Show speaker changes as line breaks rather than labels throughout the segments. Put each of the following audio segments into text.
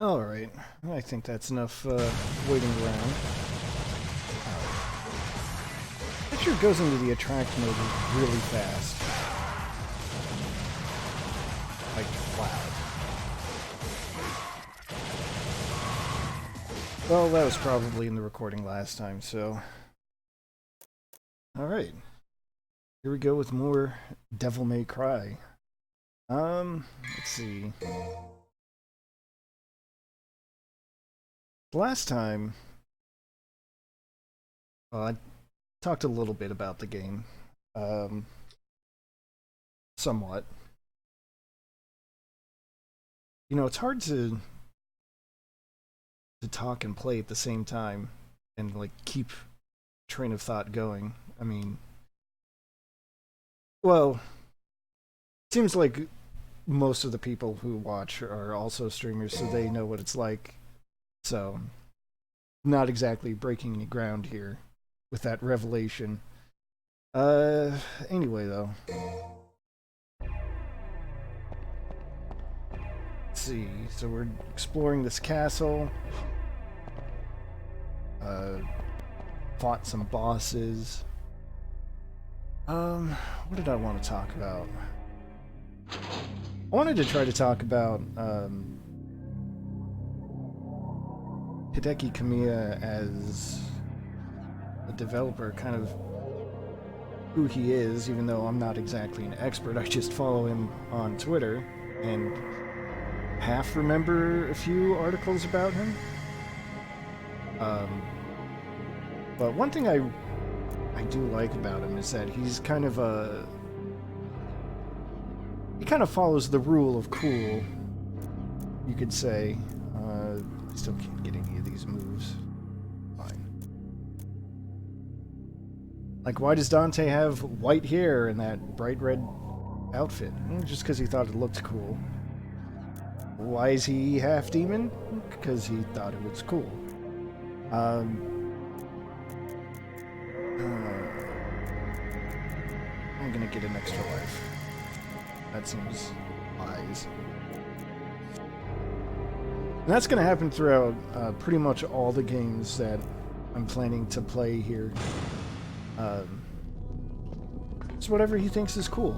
Alright, I think that's enough waiting around. Picture goes into the attract mode really fast. Like, wow. Well, that was probably in the recording last time, so... Alright. Here we go with more Devil May Cry. Let's see. Last time... Well, I talked a little bit about the game. Somewhat. You know, it's hard to talk and play at the same time and, like, keep train of thought going. I mean... Well... Seems like most of the people who watch are also streamers, so they know what it's like. So, not exactly breaking any ground here with that revelation. Anyway, though. Let's see. So we're exploring this castle. Fought some bosses. What did I want to talk about? I wanted to try to talk about Hideki Kamiya as a developer, kind of who he is, even though I'm not exactly an expert. I just follow him on Twitter and half remember a few articles about him. But one thing I do like about him is that he's kind of a... He kind of follows the rule of cool, you could say. I still can't get any of these moves. Fine. Like, why does Dante have white hair in that bright red outfit? Just because he thought it looked cool. Why is he half demon? Because he thought it was cool. I'm gonna get an extra life. That seems wise. And that's going to happen throughout pretty much all the games that I'm planning to play here. It's whatever he thinks is cool.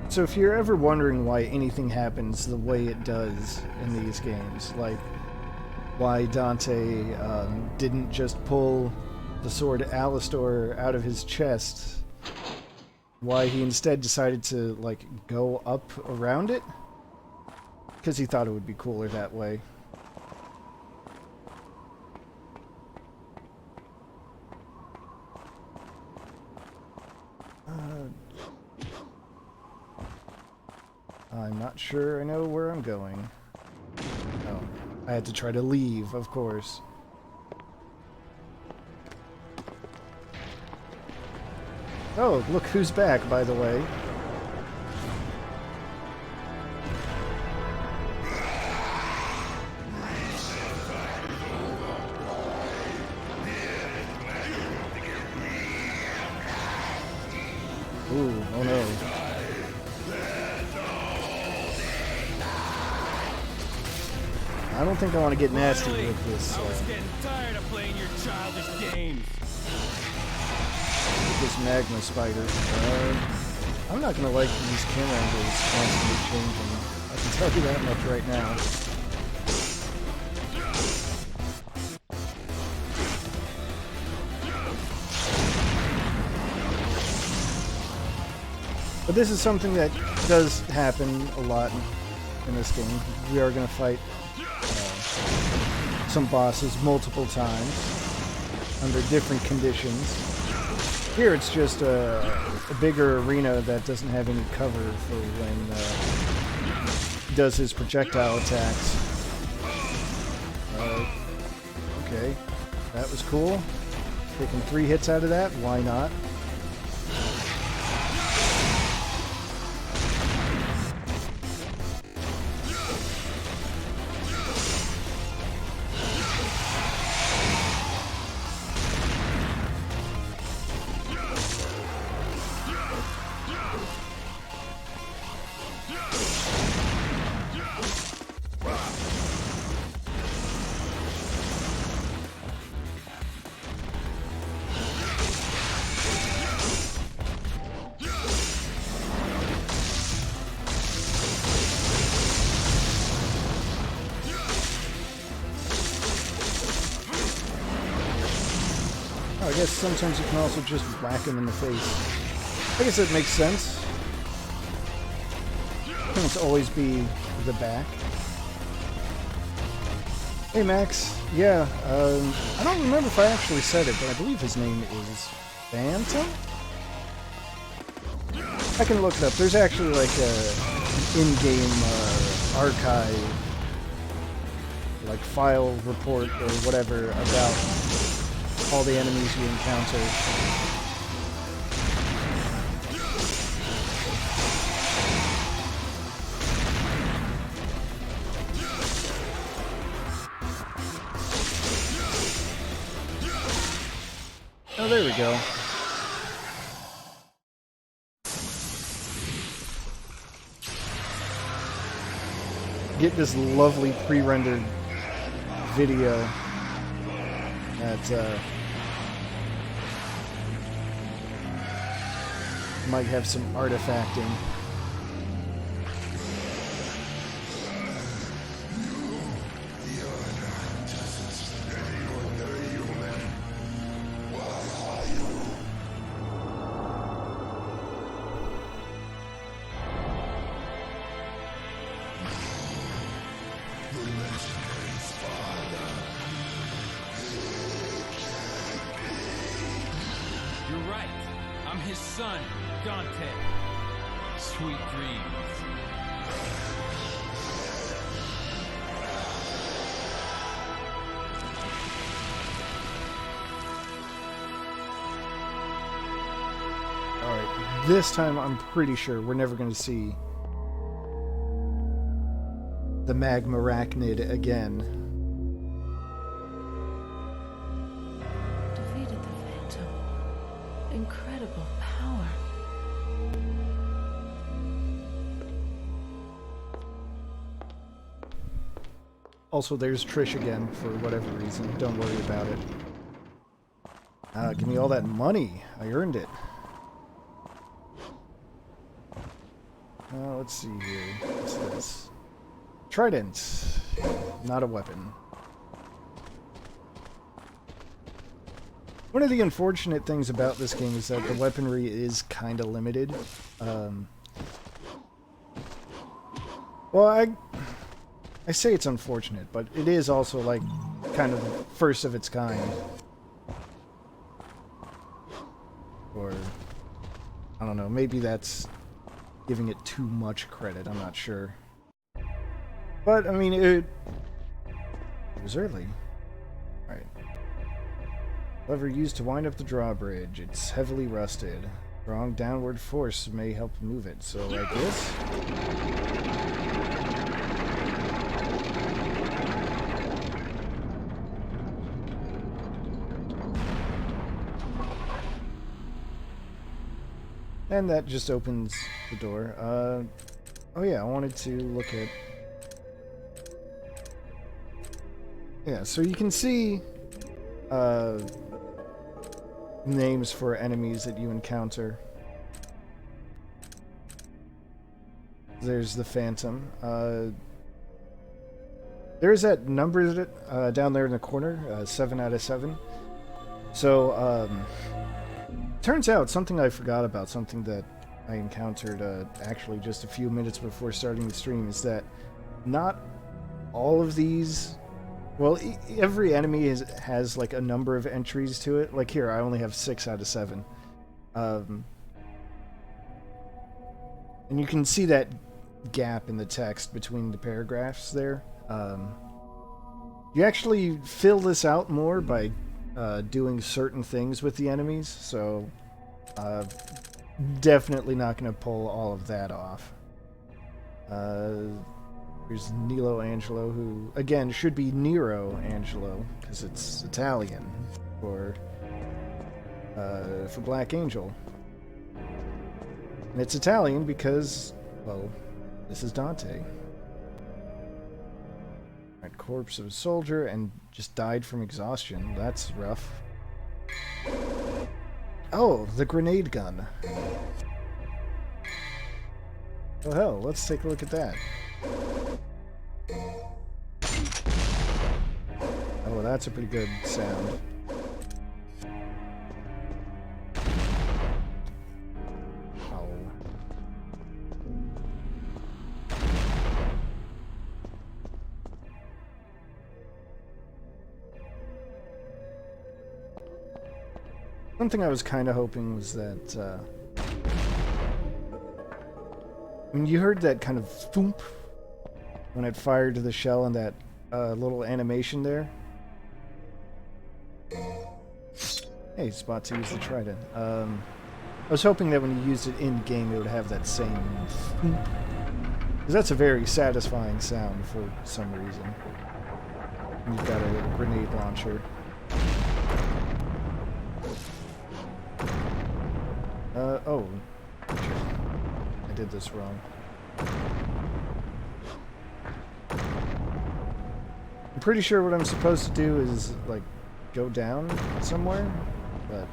So if you're ever wondering why anything happens the way it does in these games, like why Dante didn't just pull the sword Alastor out of his chest, why he instead decided to, like, go up around it? Because he thought it would be cooler that way. I'm not sure I know where I'm going. Oh, I had to try to leave, of course. Oh, look who's back, by the way. Ooh, oh no. I don't think I want to get nasty with this.
I was getting tired of playing your childish games.
This magma spider. I'm not gonna like these camera angles constantly changing. I can tell you that much right now. But this is something that does happen a lot in this game. We are gonna fight some bosses multiple times under different conditions. Here it's just a bigger arena that doesn't have any cover for when he does his projectile attacks. Okay, that was cool. Taking 3 hits out of that, why not? I guess sometimes you can also just whack him in the face. I guess it makes sense. Can't always be the back. Hey Max, yeah, I don't remember if I actually said it, but I believe his name is Phantom? I can look it up. There's actually like an in-game archive, like file report or whatever about all the enemies you encounter. Oh, there we go. Get this lovely pre-rendered video that might have some artifacting.
You're right. I'm his son, Dante. Sweet dreams.
Alright, this time I'm pretty sure we're never going to see the Magma Arachnid again.
Defeated the Phantom. Incredible power.
Also, there's Trish again for whatever reason. Don't worry about it. Give me all that money. I earned it. Let's see here. What's this? Trident. Not a weapon. One of the unfortunate things about this game is that the weaponry is kind of limited. Well, I say it's unfortunate, but it is also, like, kind of first of its kind. Or, I don't know, maybe that's giving it too much credit, I'm not sure. But, I mean, it was early. Right. Lever used to wind up the drawbridge. It's heavily rusted. Strong downward force may help move it, so like this? And that just opens the door. Oh yeah, I wanted to look at... Yeah, so you can see names for enemies that you encounter. There's the Phantom. There's that number down there in the corner, 7 out of 7. So, turns out, something I forgot about, something that I encountered actually just a few minutes before starting the stream, is that not all of these... Well, every enemy has like a number of entries to it. Like here, I only have 6 out of 7. And you can see that gap in the text between the paragraphs there. You actually fill this out more by doing certain things with the enemies, so definitely not going to pull all of that off. Here's Nilo Angelo, who, again, should be Nero Angelo, because it's Italian for Black Angel. And it's Italian because, well, this is Dante. Right, corpse of a soldier and just died from exhaustion. That's rough. Oh, the grenade gun. Oh hell, let's take a look at that. Oh, that's a pretty good sound. Something I was kind of hoping was that, when you heard that kind of thump when it fired to the shell and that little animation there. Hey, spot to use the trident. I was hoping that when you used it in-game, it would have that same thump. Because that's a very satisfying sound for some reason. You've got a grenade launcher. Oh. I did this wrong. I'm pretty sure what I'm supposed to do is, like, go down somewhere, but...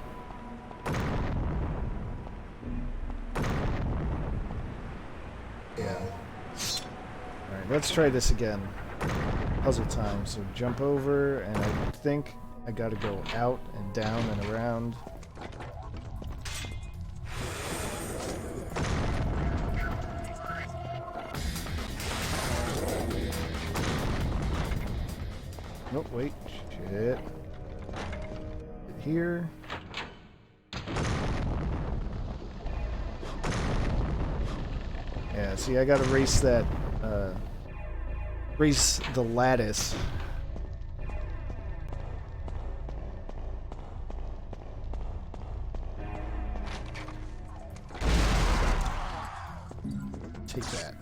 yeah. Alright, let's try this again. Puzzle time. So jump over, and I think I gotta go out and down and around. Nope, wait. Shit. Here. Yeah, see, I gotta race that, race the lattice. Take that.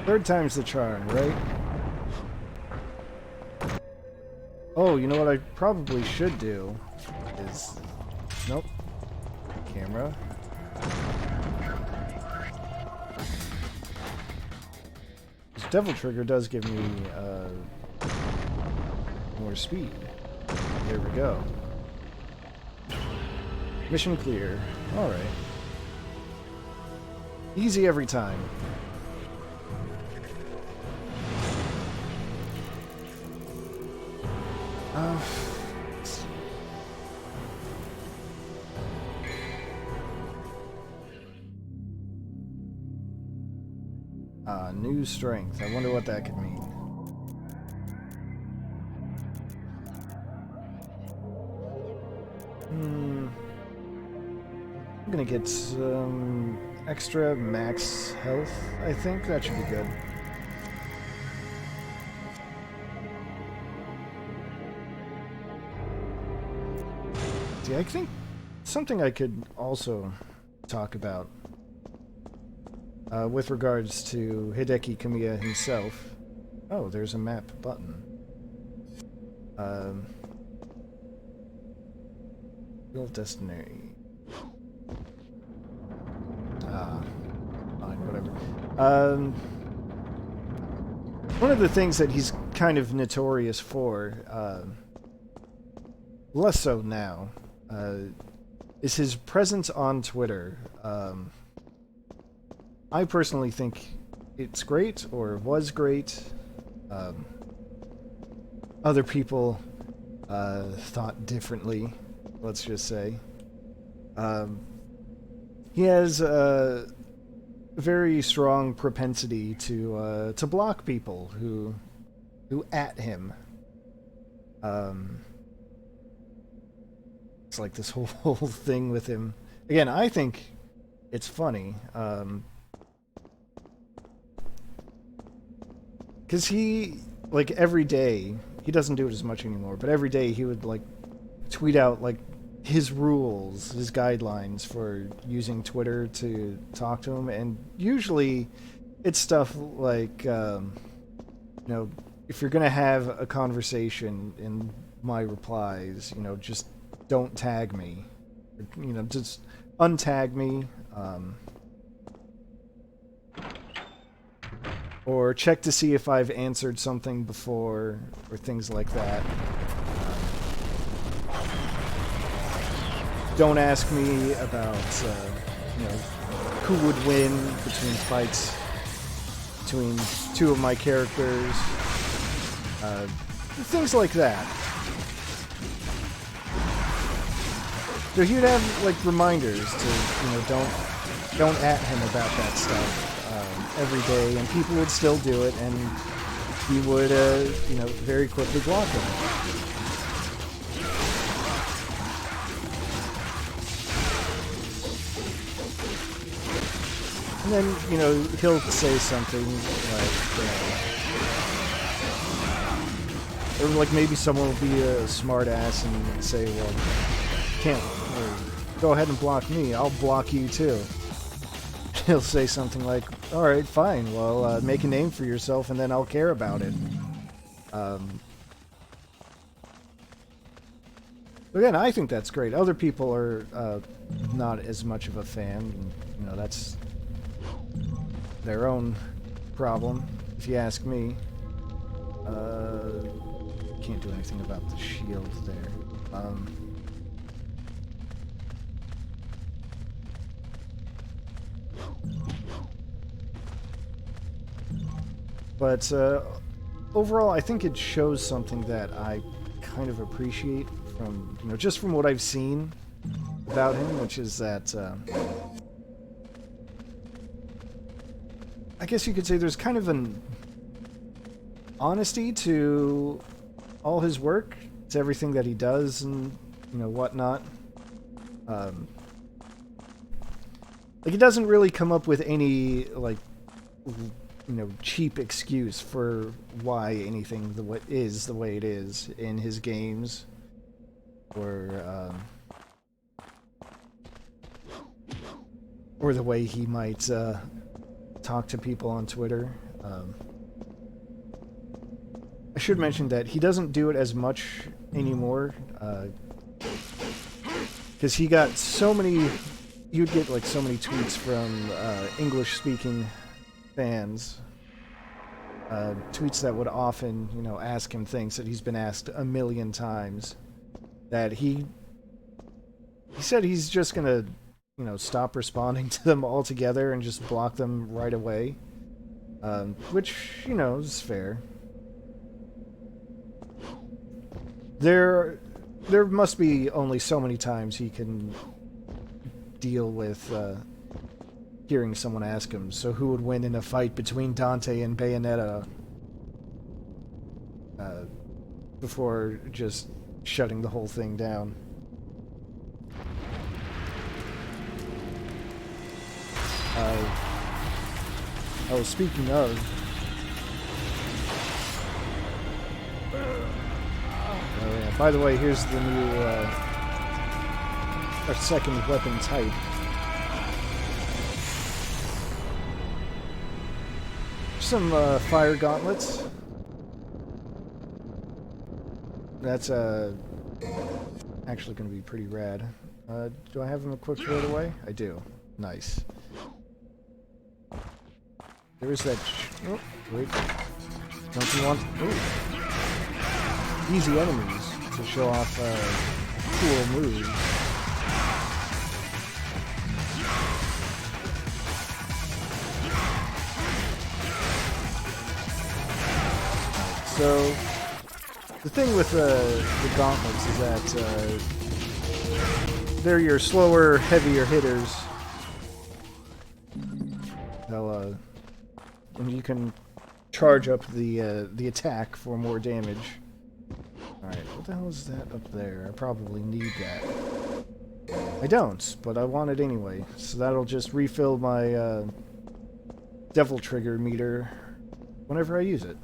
Third time's the charm, right? Oh, you know what I probably should do is... nope. Camera. This Devil Trigger does give me more speed. There we go. Mission clear. Alright. Easy every time. New strength. I wonder what that could mean. I'm gonna get some extra max health. I think that should be good. See, I think something I could also talk about with regards to Hideki Kamiya himself. Oh, there's a map button. Field Destiny. Fine, whatever. One of the things that he's kind of notorious for, less so now, is his presence on Twitter. I personally think it's great, or was great. Other people thought differently, let's just say. He has a very strong propensity to block people who at him. It's like this whole thing with him. Again, I think it's funny. Because he, like, every day, he doesn't do it as much anymore, but every day he would, like, tweet out, like, his rules, his guidelines for using Twitter to talk to him, and usually it's stuff like, you know, if you're gonna have a conversation in my replies, you know, just don't tag me. You know, just untag me. Or check to see if I've answered something before, or things like that. Don't ask me about, you know, who would win between fights between two of my characters. Things like that. So he'd have, like, reminders to, you know, don't at him about that stuff. every day, and people would still do it, and he would, very quickly block them. And then, he'll say something like, or like maybe someone will be a smart ass and say, well, can't, go ahead and block me, I'll block you too. He'll say something like, alright, fine, well, make a name for yourself and then I'll care about it. Again, I think that's great. Other people are not as much of a fan, and, that's their own problem, if you ask me. Can't do anything about the shield there. But overall, I think it shows something that I kind of appreciate from, just from what I've seen about him, which is that I guess you could say there's kind of an honesty to all his work, to everything that he does and, whatnot. Like, he doesn't really come up with any, like, cheap excuse for why anything is the way it is in his games, or the way he might talk to people on Twitter. I should mention that he doesn't do it as much anymore, because he got so many. You'd get like so many tweets from English-speaking fans, tweets that would often, ask him things that he's been asked a million times, that he said he's just gonna, stop responding to them altogether and just block them right away, which, is fair. There must be only so many times he can deal with hearing someone ask him, so who would win in a fight between Dante and Bayonetta, before just shutting the whole thing down. Speaking of, by the way, here's the new our second weapon type. Some fire gauntlets. That's actually going to be pretty rad. Do I have them equipped right away? I do. Nice. There is that. Oh, wait. Don't you want? Ooh. Easy enemies to show off cool moves. So, the thing with the gauntlets is that they're your slower, heavier hitters. They'll, and you can charge up the attack for more damage. Alright, what the hell is that up there? I probably need that. I don't, but I want it anyway. So that'll just refill my Devil Trigger meter whenever I use it.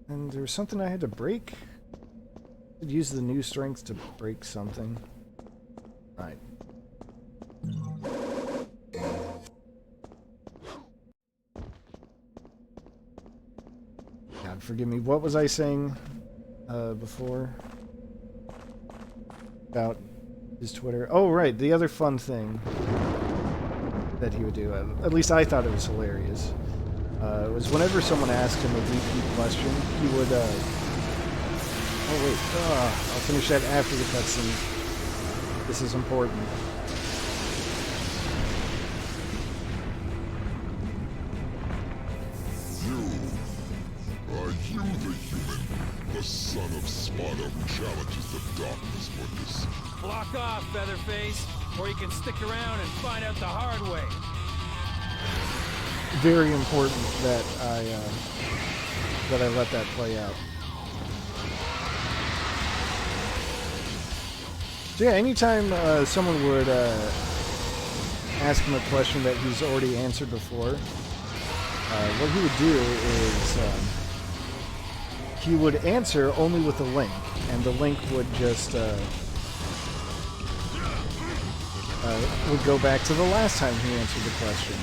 And there was something I had to break? I could use the new strength to break something. Right. God, forgive me. What was I saying before? About his Twitter? Oh, right. The other fun thing that he would do, at least I thought it was hilarious, was whenever someone asked him a repeat question, he would, oh wait, I'll finish that after the cutscene. This is important.
Are you the human, the son of Sparta who challenges the darkness for this?
Block off, Featherface. or you can stick around and find out the hard way.
Very important that I let that play out. So yeah, anytime someone would ask him a question that he's already answered before, what he would do is he would answer only with a link, and the link would just would go back to the last time he answered the question.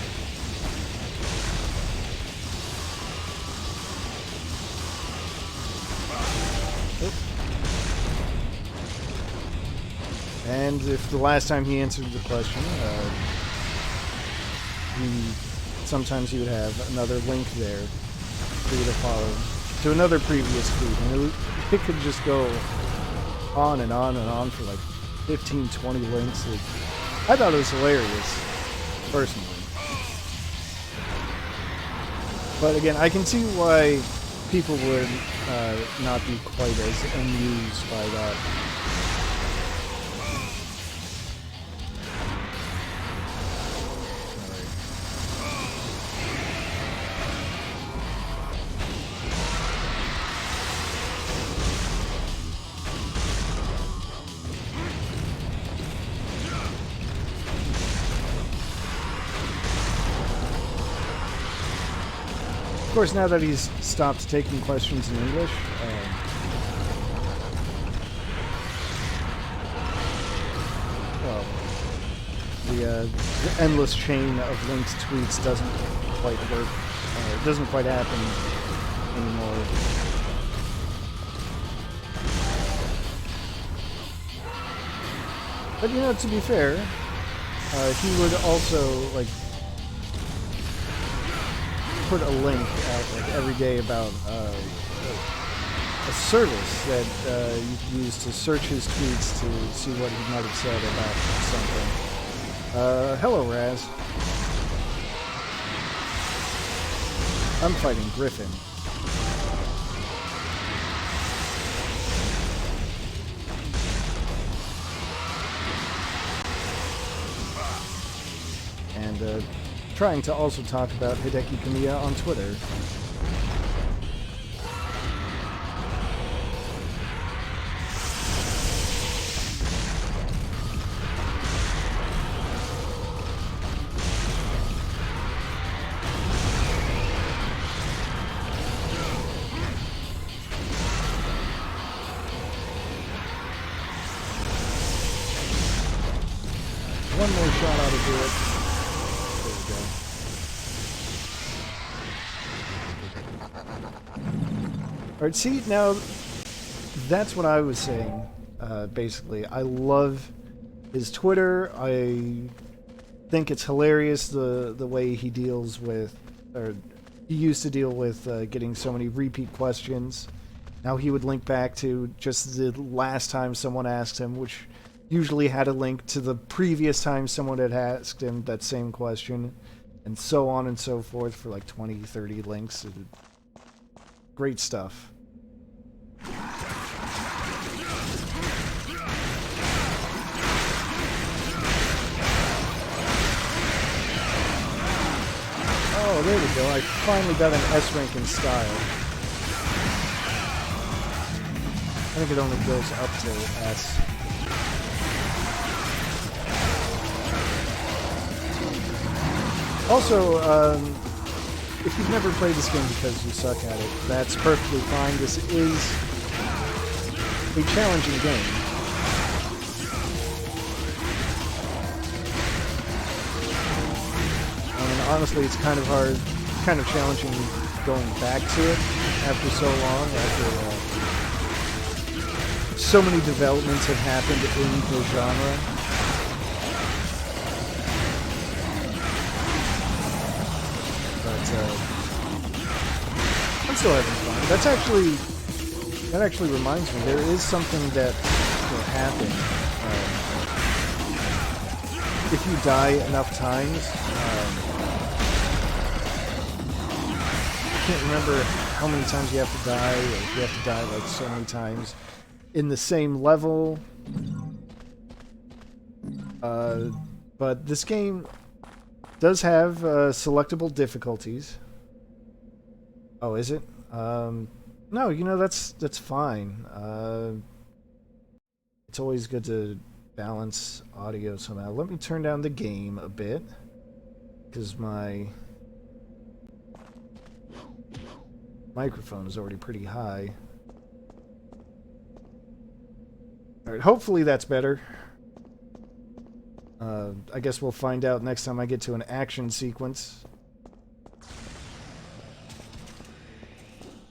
And if the last time he answered the question, sometimes he would have another link there for you to follow to another previous tweet, and it could just go on and on and on for like 15, 20 links. I thought it was hilarious, personally. But again, I can see why people would not be quite as amused by that. Of course, now that he's stopped taking questions in English, well, the endless chain of linked tweets doesn't quite work. It doesn't quite happen anymore. But you know, to be fair, he would also like put a link out like every day about a service that you can use to search his tweets to see what he might have said about something. Hello, Raz. I'm fighting Griffin. And trying to also talk about Hideki Kamiya on Twitter. One more shot ought to do it. Alright, see, now, that's what I was saying, basically. I love his Twitter. I think it's hilarious the way he deals with, or he used to deal with getting so many repeat questions. Now he would link back to just the last time someone asked him, which usually had a link to the previous time someone had asked him that same question, and so on and so forth for like 20, 30 links. Great stuff. Oh, there we go. I finally got an S rank in style. I think it only goes up to S. Also, if you've never played this game because you suck at it, that's perfectly fine. This is a challenging game. And honestly, it's kind of hard, kind of challenging going back to it after so long, after so many developments have happened in the genre. I'm still having fun. That actually reminds me, there is something that will happen if you die enough times. I can't remember how many times you have to die, or if you have to die like so many times in the same level. But this game does have selectable difficulties. Oh, is it? No, you know, that's fine. It's always good to balance audio somehow. Let me turn down the game a bit, because my microphone is already pretty high. Alright, hopefully that's better. I guess we'll find out next time I get to an action sequence.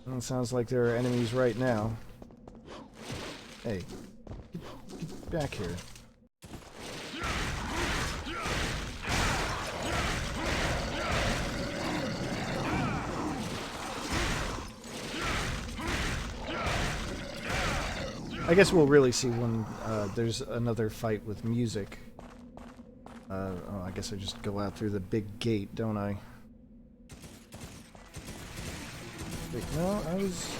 Well, it sounds like there are enemies right now. Hey, get back here. I guess we'll really see when there's another fight with music. Oh, I guess I just go out through the big gate, don't I? Wait, no, I was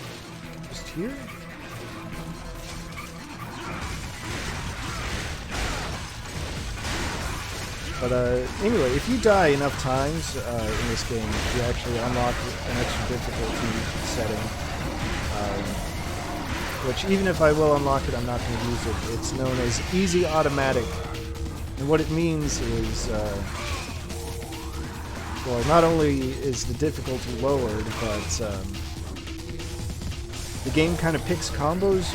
just here? But anyway, if you die enough times in this game, you actually unlock an extra difficulty setting. Which, even if I will unlock it, I'm not going to use it. It's known as Easy Automatic. And what it means is, well, not only is the difficulty lowered, but the game kind of picks combos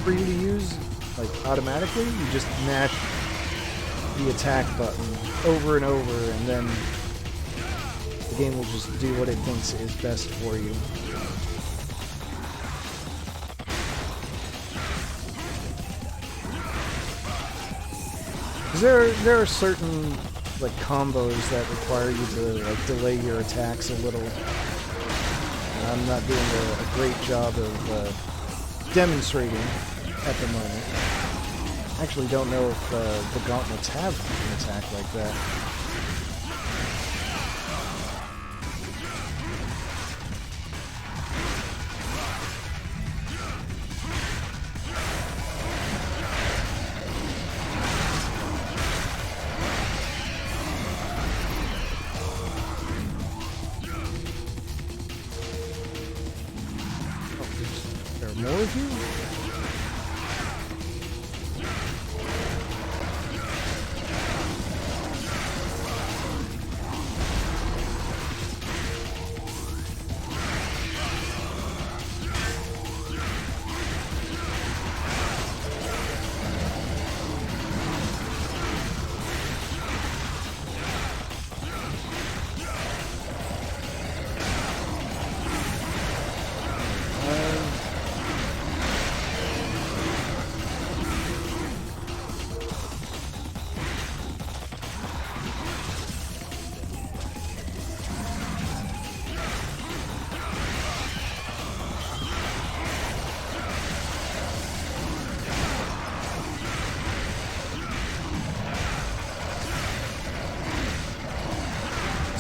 for you to use, like, automatically. You just mash the attack button over and over, and then the game will just do what it thinks is best for you. There are certain like combos that require you to like delay your attacks a little. And I'm not doing a great job of demonstrating at the moment. I actually don't know if the gauntlets have an attack like that. More of you?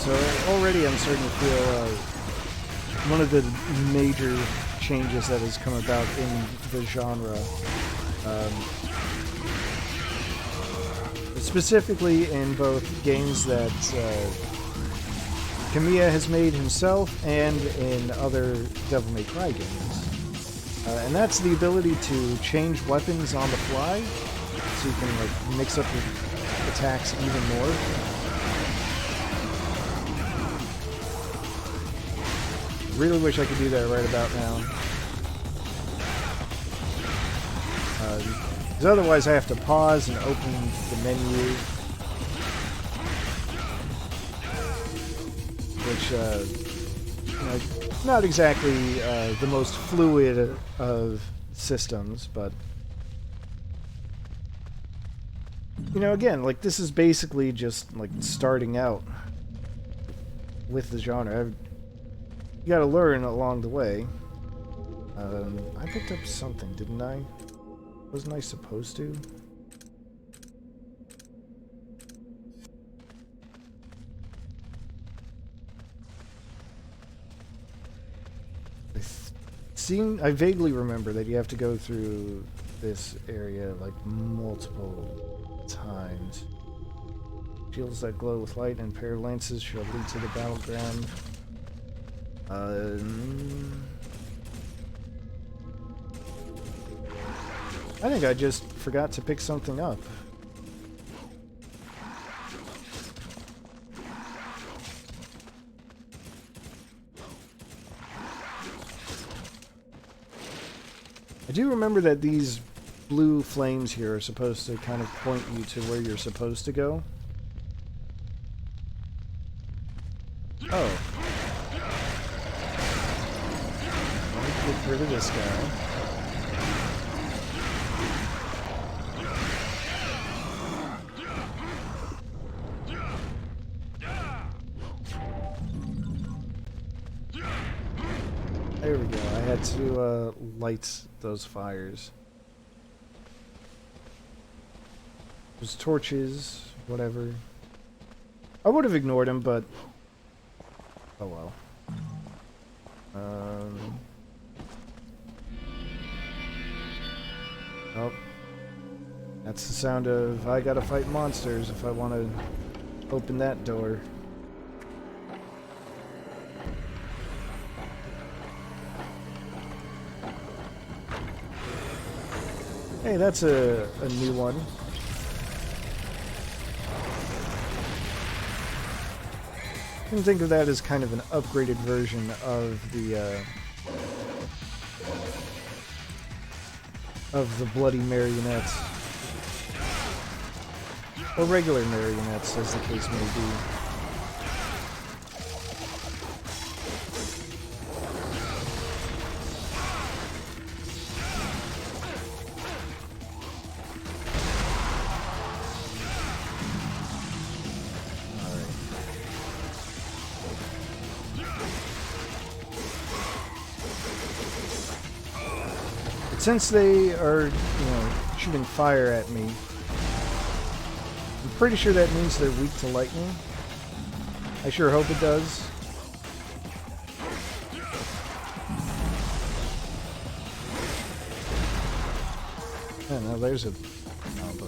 So already I'm starting to feel one of the major changes that has come about in the genre. Specifically in both games that Kamiya has made himself and in other Devil May Cry games. And that's the ability to change weapons on the fly, so you can like mix up your attacks even more. Really wish I could do that right about now. Because otherwise I have to pause and open the menu. Which, you know, not exactly the most fluid of systems, but... You know, again, like, this is basically just, like, starting out with the genre. You gotta learn along the way. I picked up something, didn't I? Wasn't I supposed to? I vaguely remember that you have to go through this area like multiple times. Shields that glow with light and pair of lances shall lead to the battleground. I think I just forgot to pick something up. I do remember that these blue flames here are supposed to kind of point you to where you're supposed to go. Oh. Let me get rid of this guy. There we go. I had to light those fires. There's torches, whatever. I would have ignored him, but oh well. Oh, that's the sound of I gotta fight monsters if I want to open that door. Hey, that's a new one. I can think of that as kind of an upgraded version of the bloody marionettes. Or regular marionettes, as the case may be. Since they are, shooting fire at me, I'm pretty sure that means they're weak to lightning. I sure hope it does. Yeah, now there's a combo.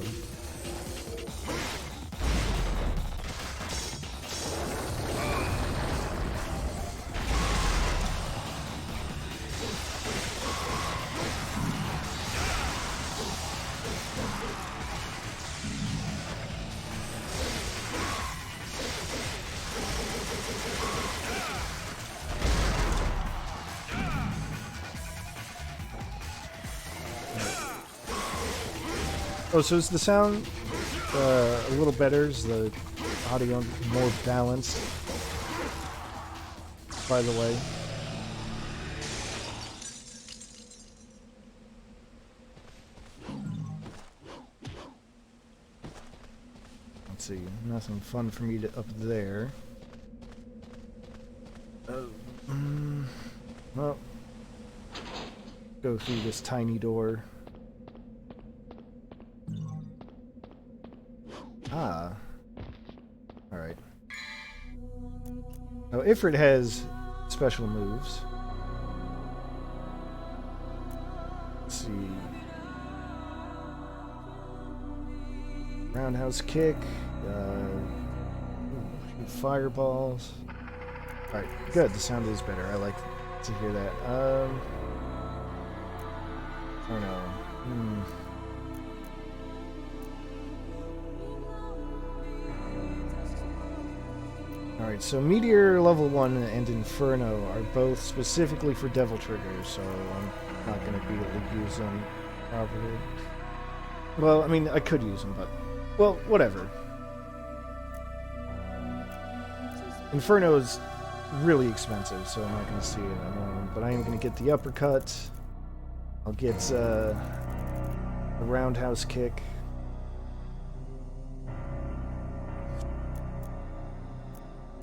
Oh, so is the sound a little better? Is the audio more balanced? By the way. Let's see. Nothing fun for me to up there. Well, go through this tiny door. Ah. Alright. Now, Ifrit has special moves. Let's see. Roundhouse kick. Shoot fireballs. Alright, good. The sound is better. I like to hear that. I don't know. Alright, so Meteor level 1 and Inferno are both specifically for Devil Triggers, so I'm not going to be able to use them properly. Well, I mean, I could use them, but... well, whatever. Inferno's really expensive, so I'm not going to see it at the moment, but I am going to get the uppercut. I'll get the roundhouse kick.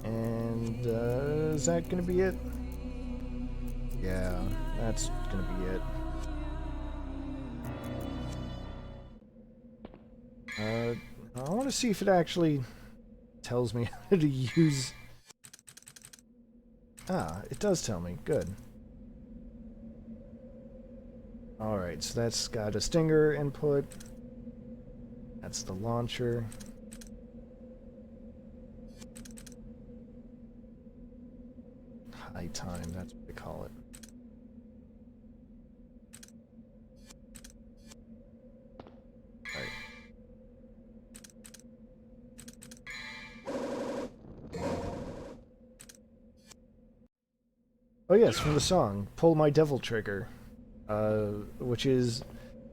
And is that gonna be it? Yeah, that's gonna be it. I want to see if it actually tells me how to use... Ah, it does tell me. Good. Alright, so that's got a stinger input. That's the launcher. High time, that's what they call it. Right. Oh yes, from the song "Pull My Devil Trigger," which is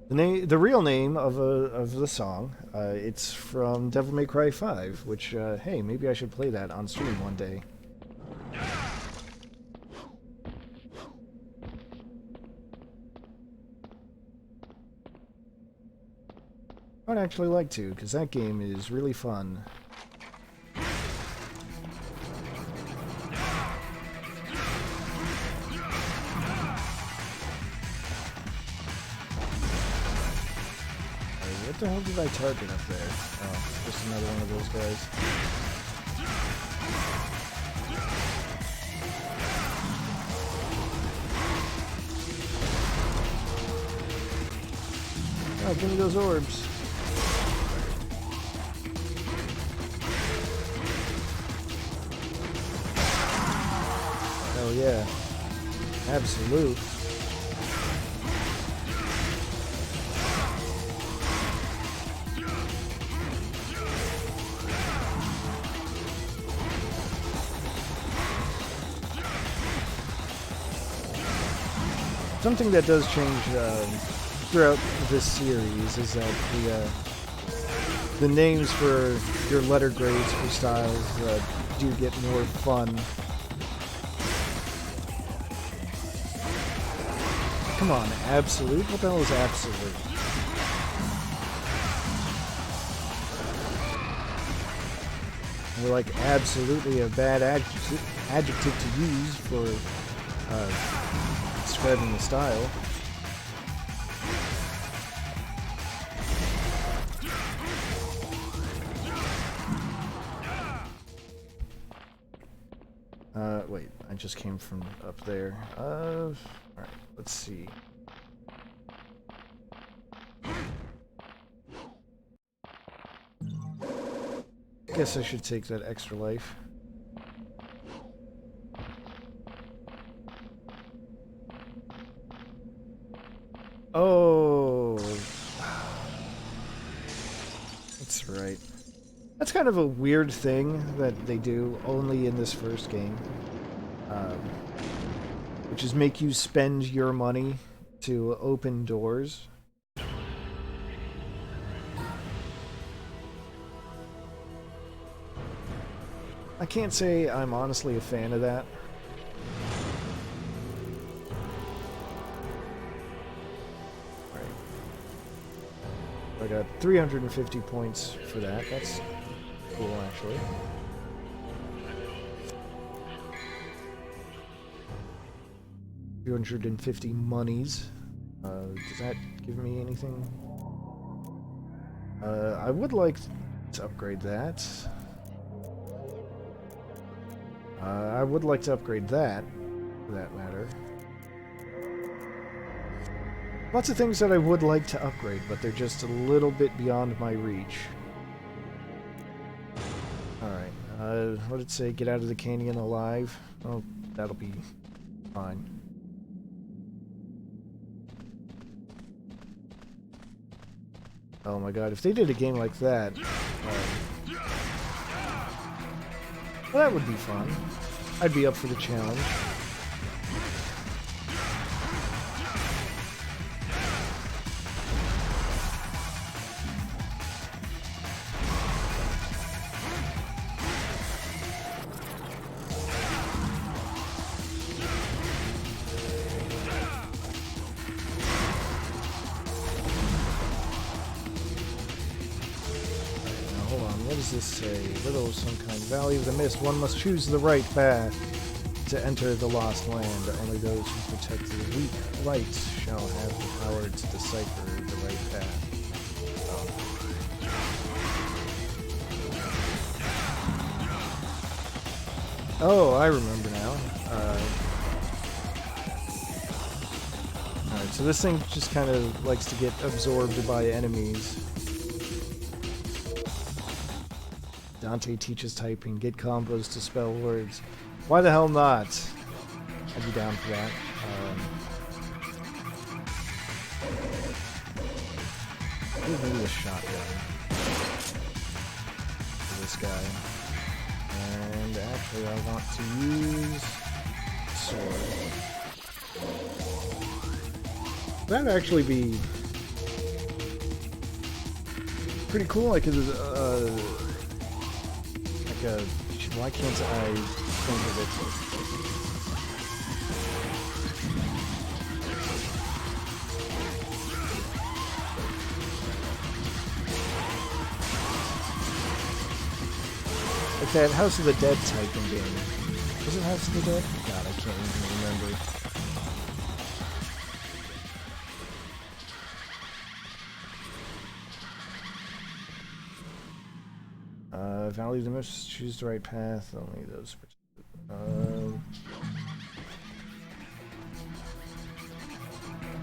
the real name of the song. It's from Devil May Cry 5, which hey, maybe I should play that on stream one day. I'd actually like to, because that game is really fun. What the hell did I target up there? Oh, just another one of those guys. Oh, give me those orbs. Hell yeah. Absolute. Something that does change throughout this series is that the names for your letter grades for styles do get more fun. Come on, absolute? What the hell is absolute? We're like absolutely a bad adjective to use for describing the style. Wait, I just came from up there. Alright, let's see. Guess I should take that extra life. Oh, that's right. That's kind of a weird thing that they do only in this first game, which is make you spend your money to open doors. I can't say I'm honestly a fan of that. I got 350 points for that. That's cool, actually. $250 monies. Does that give me anything? I would like to upgrade that. I would like to upgrade that, for that matter. Lots of things that I would like to upgrade, but they're just a little bit beyond my reach. Alright, what did it say? Get out of the canyon alive? Oh, that'll be fine. Oh my god, if they did a game like that... well, that would be fun. I'd be up for the challenge. This say? Little some kind of Valley of the Mist. One must choose the right path to enter the Lost Land. Only those who protect the weak light shall have the power to decipher the right path. Oh, I remember now. Alright, so this thing just kind of likes to get absorbed by enemies. Dante teaches typing, get combos to spell words. Why the hell not? I'd be down for that. Give me the shotgun for this guy. And actually, I want to use sword. That'd actually be pretty cool. Like a why can't I think of it? Like that House of the Dead typing game. Was it House of the Dead? God, I can't even remember. Value the most, choose the right path, only those.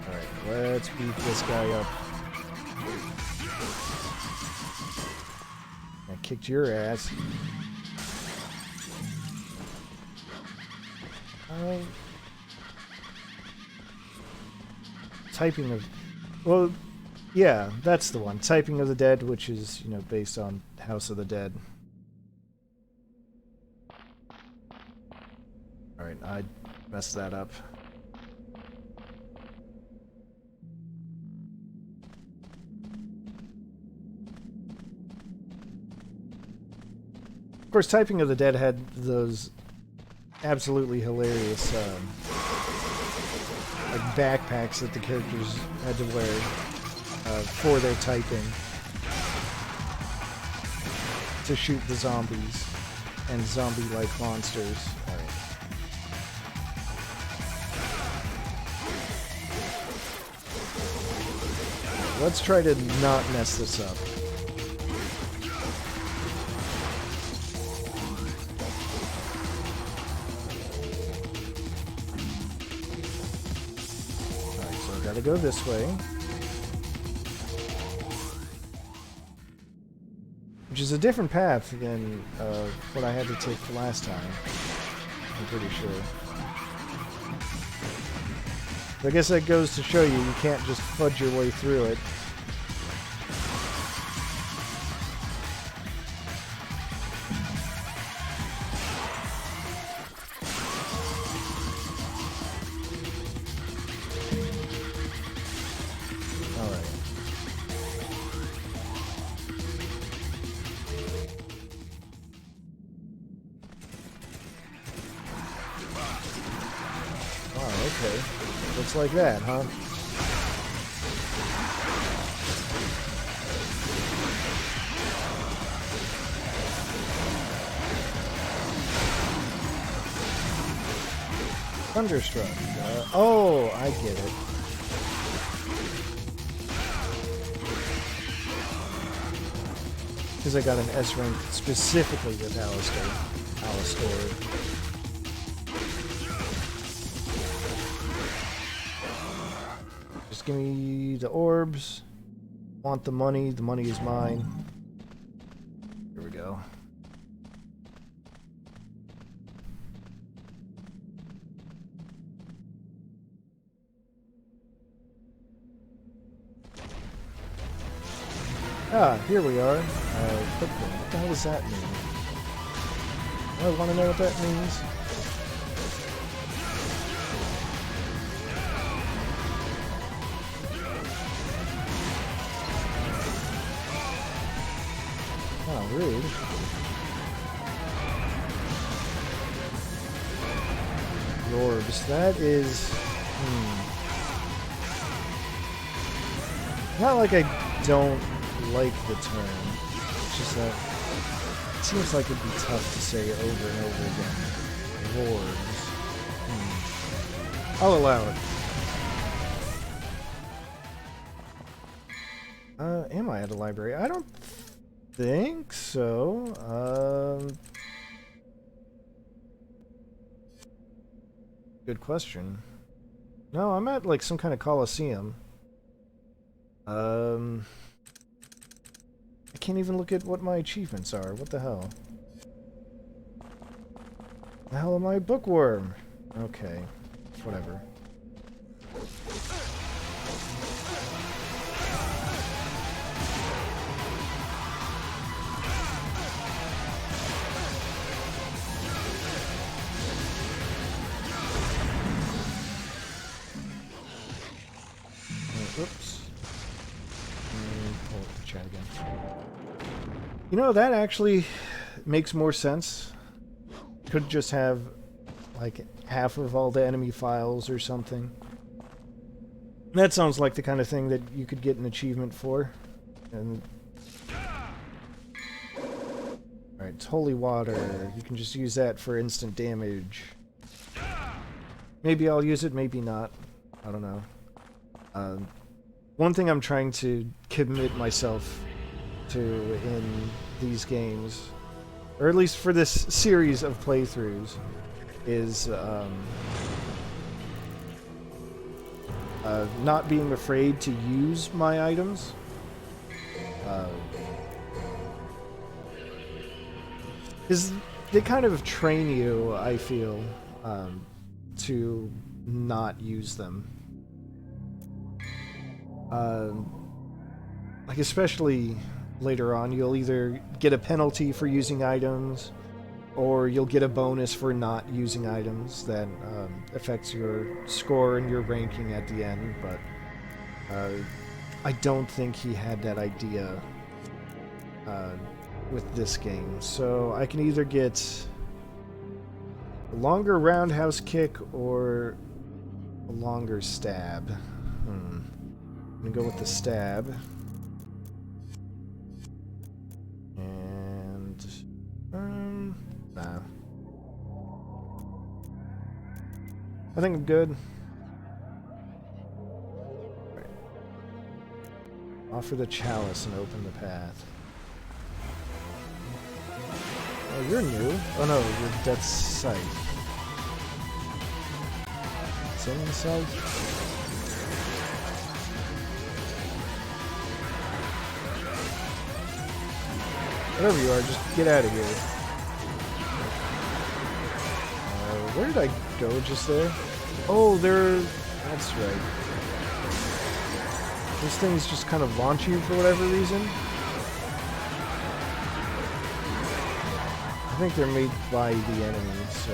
Alright, let's beat this guy up. I kicked your ass. Typing of... Well, yeah, that's the one. Typing of the Dead, which is, you know, based on House of the Dead. Alright, I messed that up. Of course, Typing of the Dead had those absolutely hilarious like backpacks that the characters had to wear for their typing to shoot the zombies and zombie-like monsters. All right. Let's try to not mess this up. Alright, so I gotta go this way. Which is a different path than what I had to take the last time. I'm pretty sure. I guess that goes to show you can't just fudge your way through it. Alright. Oh, okay. Looks like that, huh? Thunderstruck. Oh, I get it. Because I got an S rank specifically with Alistor. Give me the orbs. Want the money. The money is mine. Here we go. Ah, here we are. What the hell does that mean? I want to know what that means. Rude. Orbs. That is... Not like I don't like the term. It's just that it seems like it'd be tough to say over and over again. Lords. I'll allow it. Am I at a library? I don't think so. Good question. No, I'm at like some kind of coliseum. I can't even look at what my achievements are. What the hell? The hell am I a bookworm? Okay. Whatever. Oops. Pull up the chat again. You know, that actually makes more sense. Could just have, like, half of all the enemy files or something. That sounds like the kind of thing that you could get an achievement for. And alright, it's holy water. You can just use that for instant damage. Maybe I'll use it, maybe not. I don't know. One thing I'm trying to commit myself to in these games, or at least for this series of playthroughs, is not being afraid to use my items. Because they kind of train you, I feel, to not use them. Like, especially later on, you'll either get a penalty for using items, or you'll get a bonus for not using items that affects your score and your ranking at the end, but I don't think he had that idea with this game. So I can either get a longer roundhouse kick or a longer stab. I'm gonna go with the stab. And nah. I think I'm good. Right. Offer the chalice and open the path. Oh, you're new. Oh no, you're Death's Sight. Sin Sight? Whatever you are, just get out of here. Where did I go just there? Oh, there... That's right. These things just kind of launch you for whatever reason. I think they're made by the enemy, so...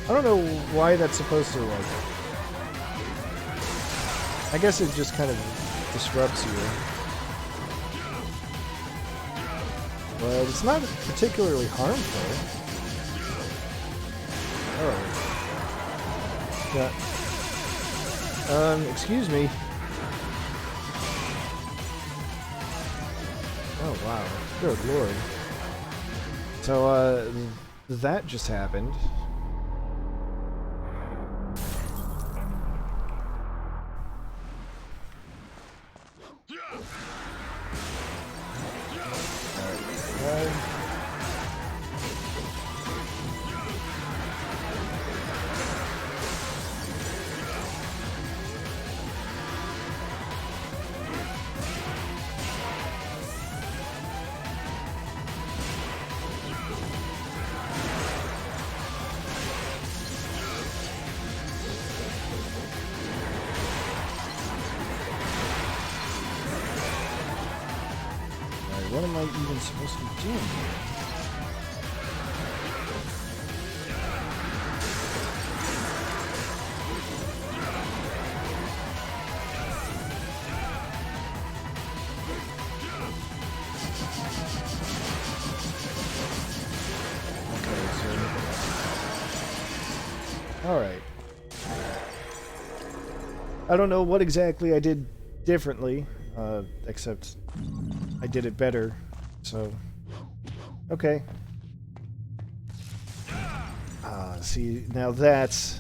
I don't know why that's supposed to, like... I guess it just kind of disrupts you. But it's not particularly harmful. Oh. Yeah. Excuse me. Oh, wow. Good lord. So, that just happened. What am I even supposed to be doing here? Okay, so... Alright. I don't know what exactly I did differently, except... I did it better, so... Okay. See, now that's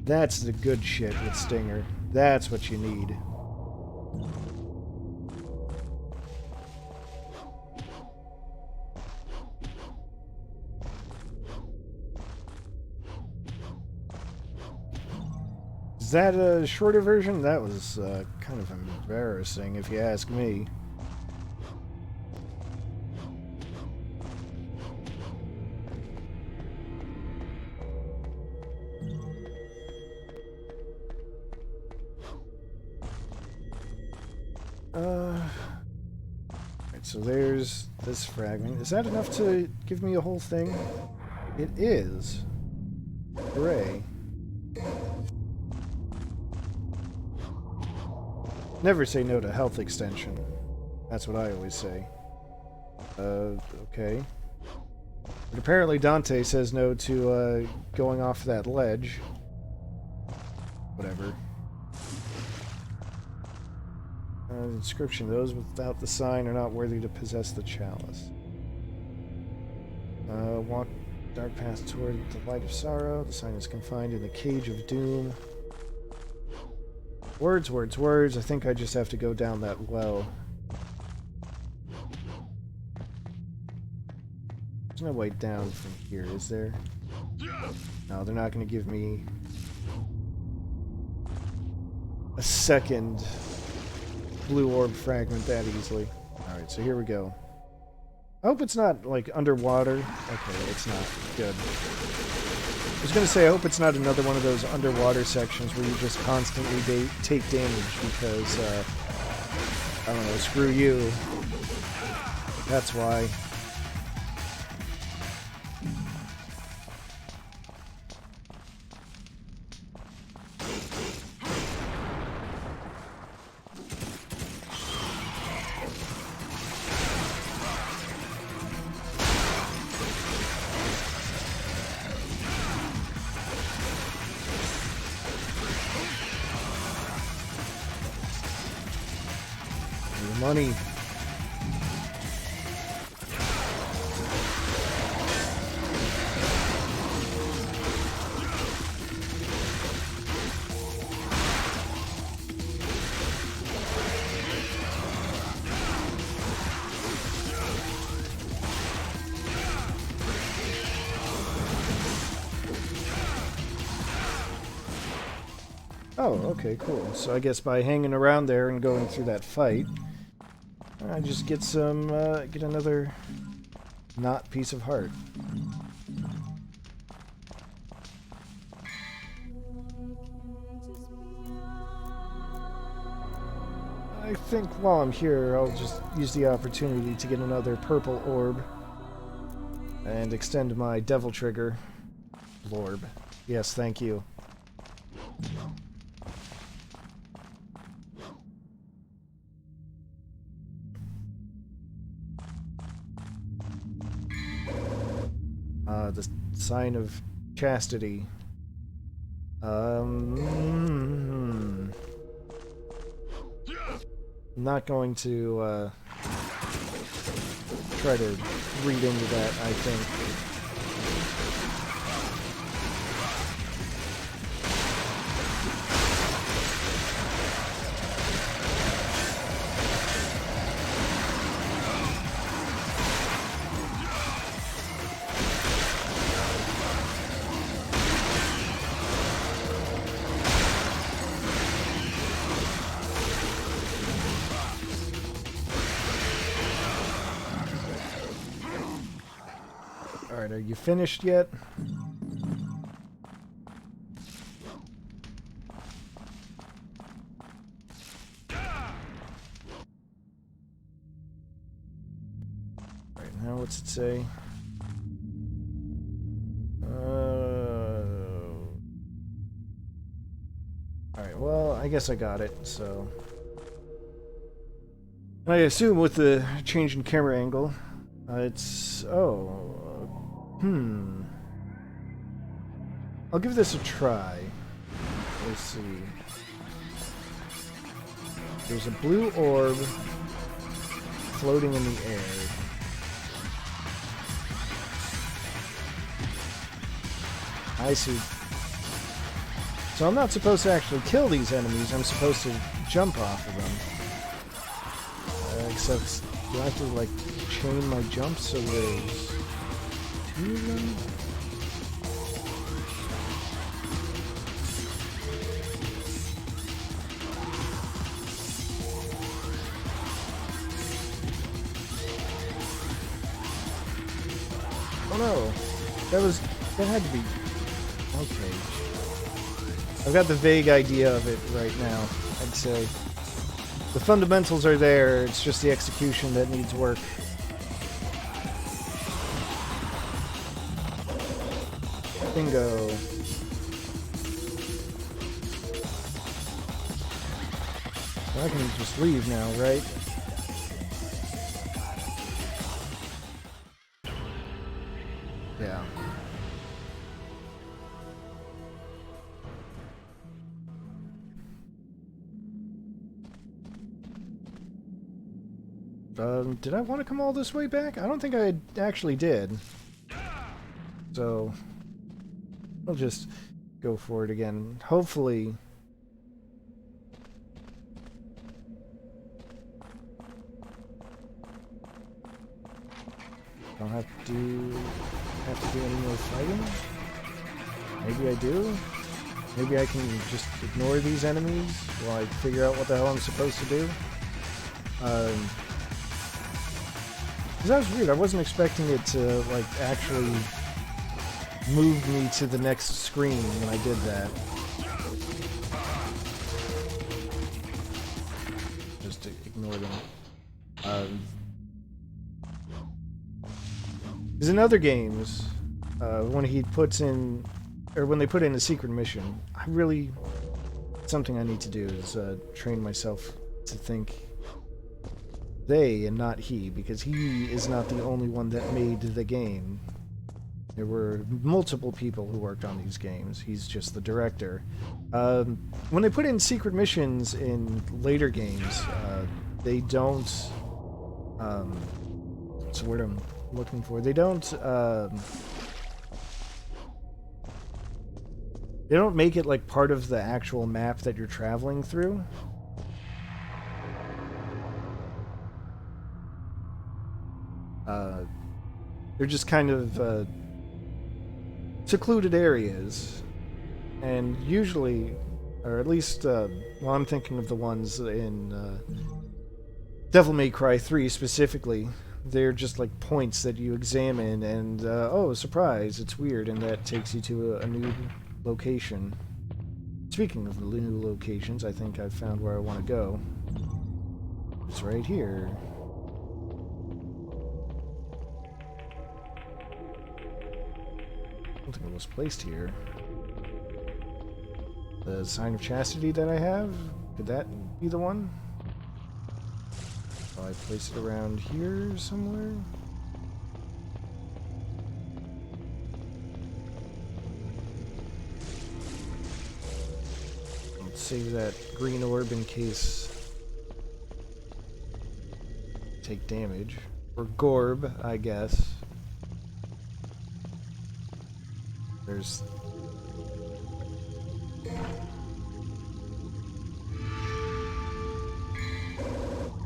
the good shit with Stinger. That's what you need. that a shorter version? That was kind of embarrassing, if you ask me. Right, so there's this fragment. Is that enough to give me a whole thing? It is. Hooray. Never say no to health extension. That's what I always say. Okay. But apparently Dante says no to, going off that ledge. Whatever. Inscription. Those without the sign are not worthy to possess the chalice. Walk dark path toward the light of sorrow. The sign is confined in the cage of doom. Words, words, words. I think I just have to go down that well. There's no way down from here, is there? No, they're not going to give me a second blue orb fragment that easily. Alright, so here we go. I hope it's not, like, underwater. Okay, it's not. Good. I was going to say, I hope it's not another one of those underwater sections where you just constantly take damage because, I don't know, screw you. That's why. Money. Oh, okay, cool. So I guess by hanging around there and going through that fight, I just get some, get another not piece of heart. I think while I'm here, I'll just use the opportunity to get another purple orb and extend my devil trigger. Lorb. Yes, thank you. The sign of chastity. I'm not going to try to read into that, I think. Alright, are you finished yet? Alright, now what's it say? Alright, well, I guess I got it, so... I assume with the change in camera angle, it's... I'll give this a try. Let's see. There's a blue orb floating in the air. I see. So I'm not supposed to actually kill these enemies, I'm supposed to jump off of them. Except, do I have to, like, chain my jumps so there's two of them? Oh no! That had to be... Okay. I've got the vague idea of it right now, I'd say. The fundamentals are there, it's just the execution that needs work. Bingo. I can just leave now, right? Yeah. Did I want to come all this way back? I don't think I actually did. So, I'll just go for it again. Hopefully... I don't have to do any more fighting? Maybe I do? Maybe I can just ignore these enemies while I figure out what the hell I'm supposed to do? That was weird. I wasn't expecting it to, like, actually move me to the next screen when I did that. Just to ignore them. Because in other games, when he puts in, or when they put in a secret mission, something I need to do is train myself to think they and not he, because he is not the only one that made the game. There were multiple people who worked on these games. He's just the director. When they put in secret missions in later games, they don't... what's the word I'm looking for? They don't make it like part of the actual map that you're traveling through. They're just kind of secluded areas, and usually, or at least, well, I'm thinking of the ones in Devil May Cry 3 specifically. They're just like points that you examine, and oh, surprise, it's weird, and that takes you to a new location. Speaking of new locations, I think I've found where I want to go. It's right here. I don't think it was placed here. The sign of chastity that I have? Could that be the one? Oh, I place it around here somewhere? Let's save that green orb in case I take damage. Or Gorb, I guess. There's...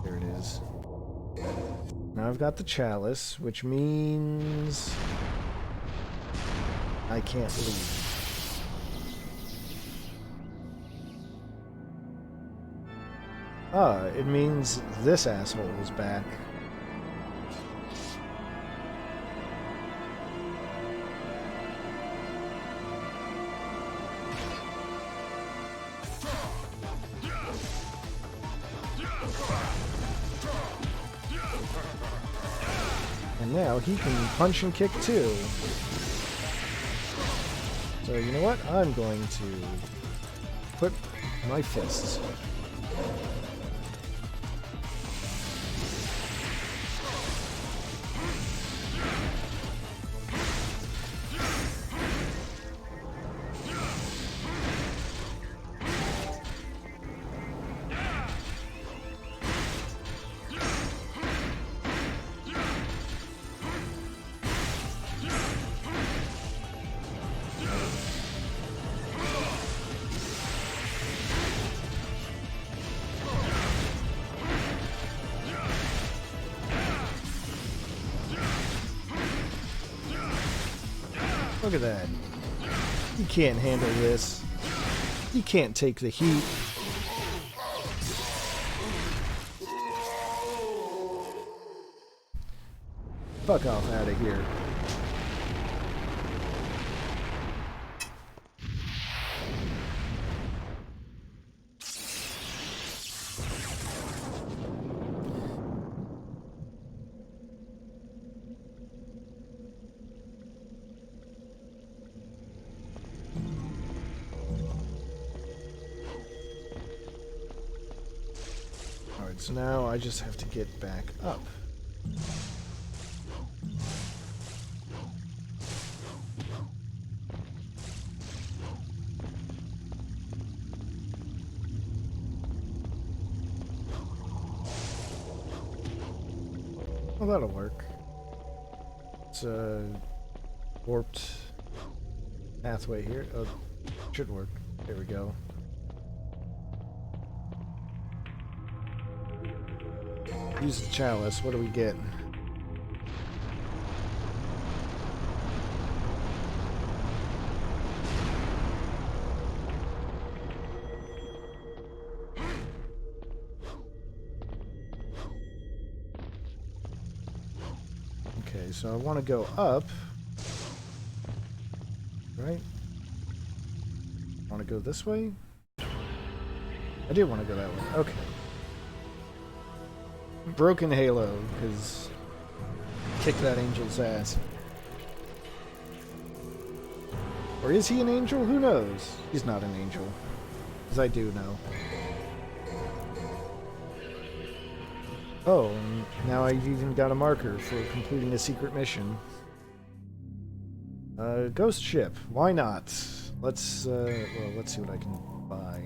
There it is. Now I've got the chalice, which means I can't leave. Ah, it means this asshole is back. And now he can punch and kick too. So you know what? I'm going to put my fists. Look at that. You can't handle this. You can't take the heat. Fuck off out of here. So now I just have to get back up. Well, that'll work. It's a warped pathway here. Oh, should work. There we go. Use the chalice. What do we get? Okay, so I want to go up. Right? Want to go this way? I do want to go that way. Okay. Broken Halo, because kick that angel's ass. Or is he an angel? Who knows? He's not an angel. Because I do know. Oh, and now I've even got a marker for completing a secret mission. Ghost ship. Why not? Let's, well, let's see what I can buy.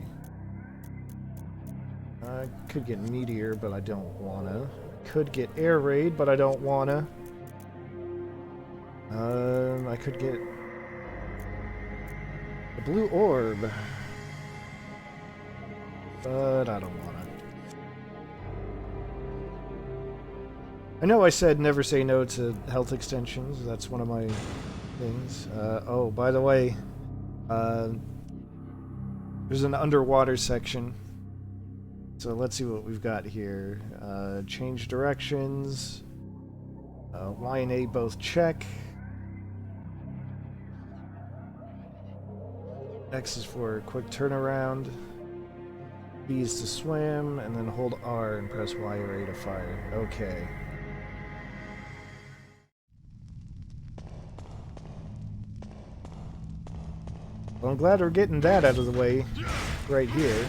I could get Meteor, but I don't wanna. Could get Air Raid, but I don't wanna. I could get the Blue Orb, but I don't wanna. I know I said never say no to health extensions. That's one of my things. Oh, by the way, there's an underwater section. So let's see what we've got here. Change directions. Y and A both check. X is for quick turnaround. B is to swim, and then hold R and press Y or A to fire. Okay. Well, I'm glad we're getting that out of the way right here.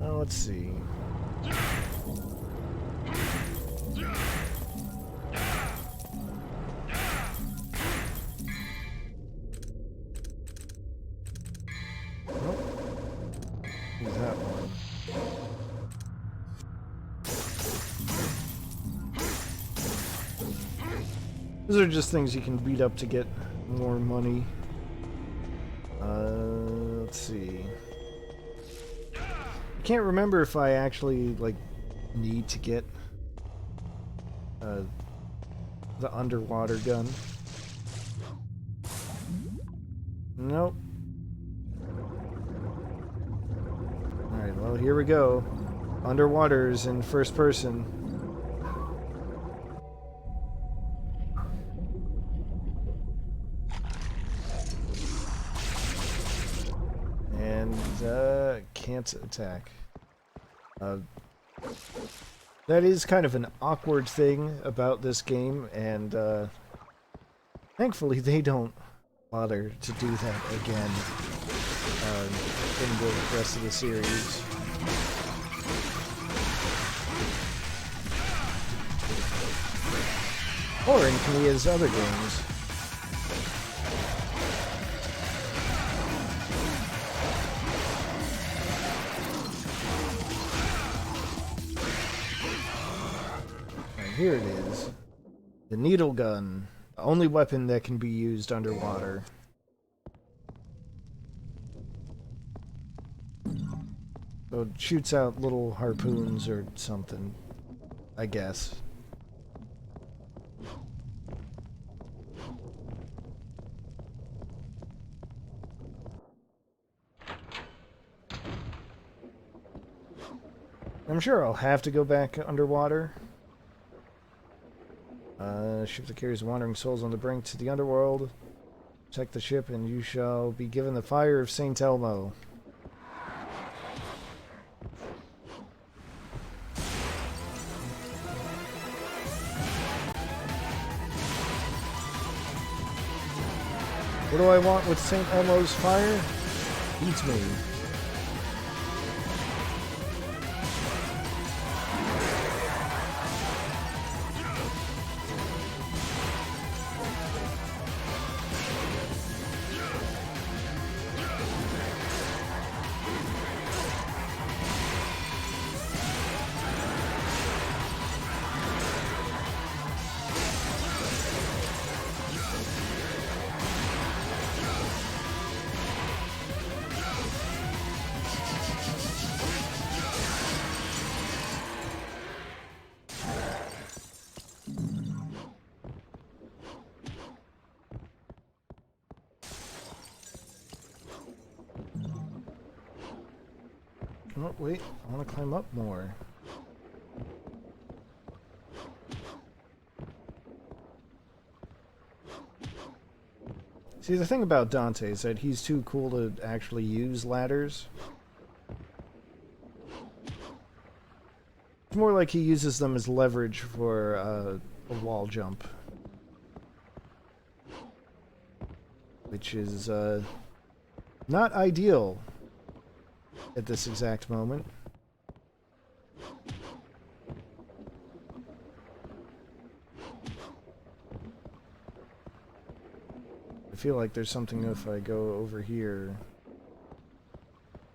Well, let's see. Use that one. Those are just things you can beat up to get more money. Let's see. I can't remember if I actually, like, need to get the underwater gun. Nope. Alright, well, here we go. Underwaters in first person. And, can't attack. That is kind of an awkward thing about this game, and, thankfully they don't bother to do that again in the rest of the series. Or in Kamiya's other games. Right, here it is. The needle gun. The only weapon that can be used underwater. So it shoots out little harpoons or something, I guess. I'm sure I'll have to go back underwater. Ship that carries wandering souls on the brink to the underworld. Check the ship and you shall be given the fire of St. Elmo. What do I want with St. Elmo's fire? Eat me. Oh, wait. I want to climb up more. See, the thing about Dante is that he's too cool to actually use ladders. It's more like he uses them as leverage for a wall jump. Which is not ideal at this exact moment. I feel like there's something if I go over here.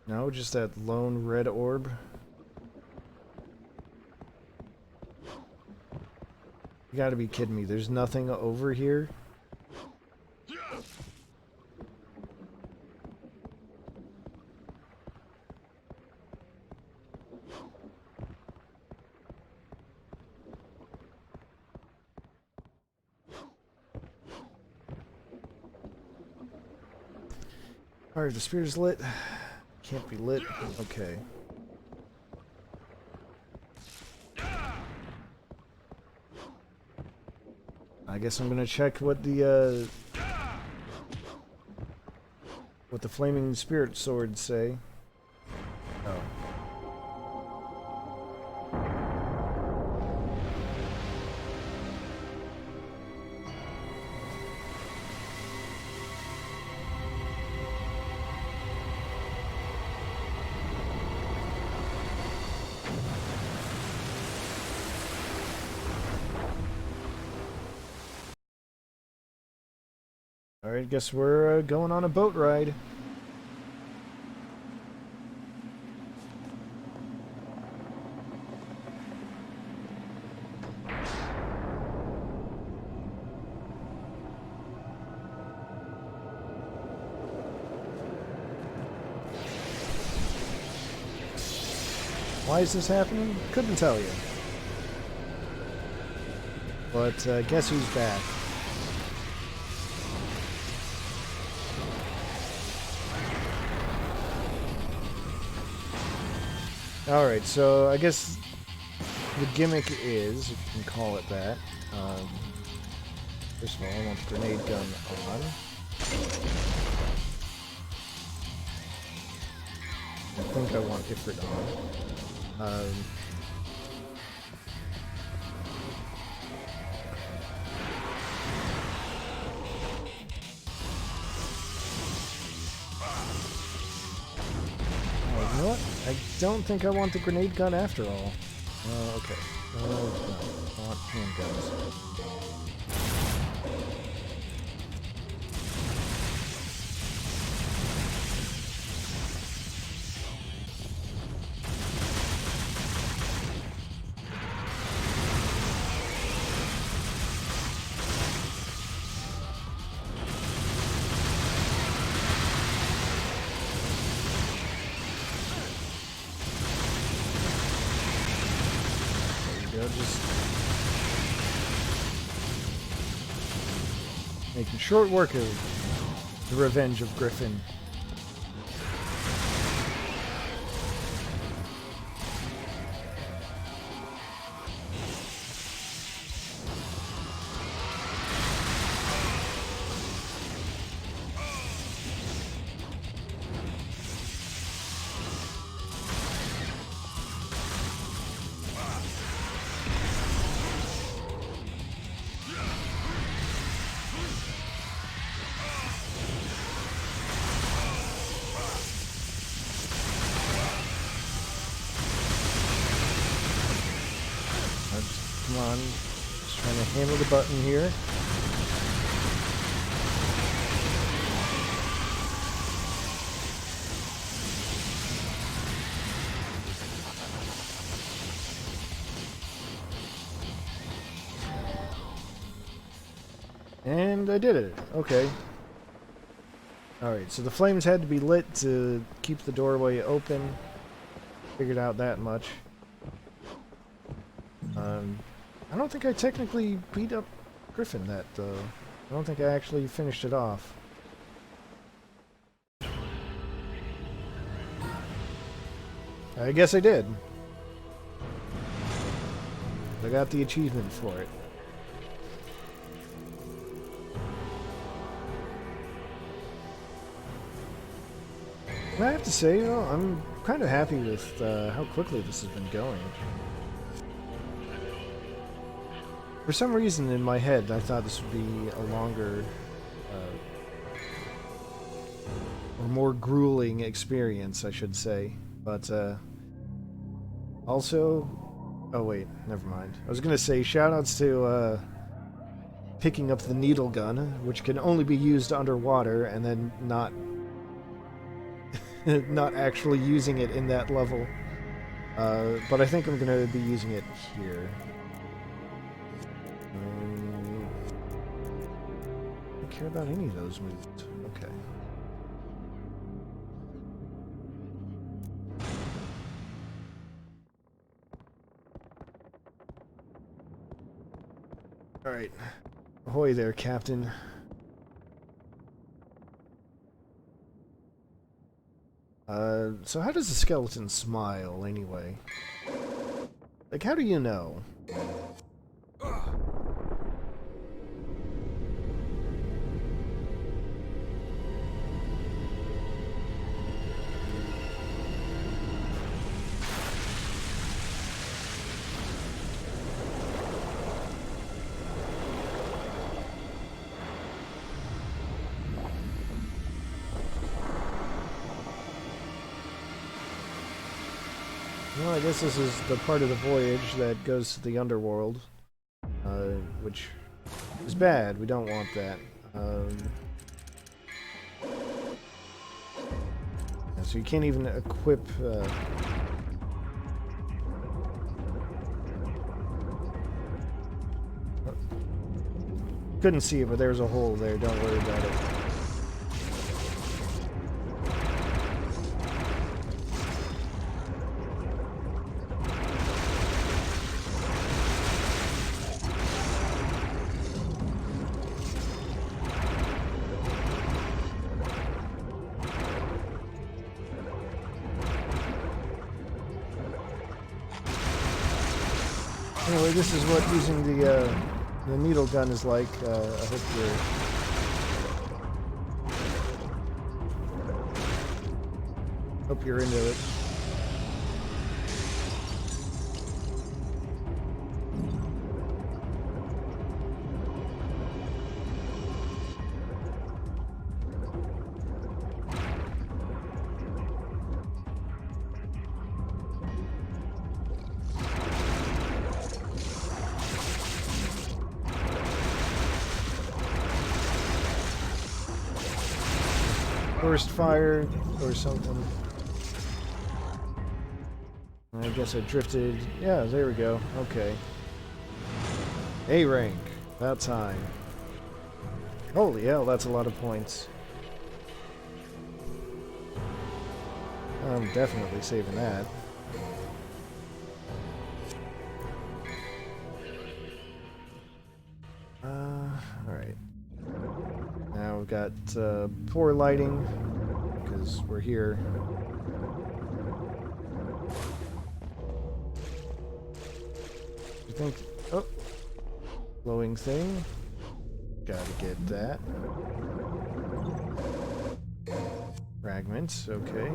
No, just that lone red orb. You gotta be kidding me. There's nothing over here? Alright, the spear is lit. Can't be lit. Okay. I guess I'm gonna check what the flaming spirit swords say. Oh. Alright, guess we're going on a boat ride. Why is this happening? Couldn't tell you. But guess who's back? Alright, so I guess the gimmick is, if you can call it that, first of all, I want the grenade gun on. I think I want Ifrit on. You know what? I don't think I want the grenade gun after all. Okay. No, I want handguns. Just making short work of the revenge of Griffin. come on. Just trying to handle the button here. And I did it. Okay. Alright, so the flames had to be lit to keep the doorway open. Figured out that much. I don't think I technically beat up Griffin that, though. I don't think I actually finished it off. I guess I did. I got the achievement for it. I have to say, you know, I'm kind of happy with how quickly this has been going. For some reason in my head, I thought this would be a longer, or more grueling experience, I should say. But, also... Oh wait, never mind. I was gonna say, shoutouts to, picking up the needle gun, which can only be used underwater, and then not actually using it in that level. But I think I'm gonna be using it here. I don't care about any of those moves. Okay. Alright. Ahoy there, Captain. So how does the skeleton smile, anyway? Like, how do you know? Well, I guess this is the part of the voyage that goes to the underworld, which is bad. We don't want that. So you can't even equip... Couldn't see it, but there's a hole there. Don't worry about it. Anyway, this is what using the needle gun is like. I hope you're into it. Burst fire or something. I guess I drifted. Yeah, there we go. Okay. A rank. About time. Holy hell, that's a lot of points. I'm definitely saving that. Alright. Now we've got poor lighting, because we're here. I think... Oh! Glowing thing. Gotta get that. Fragments, okay.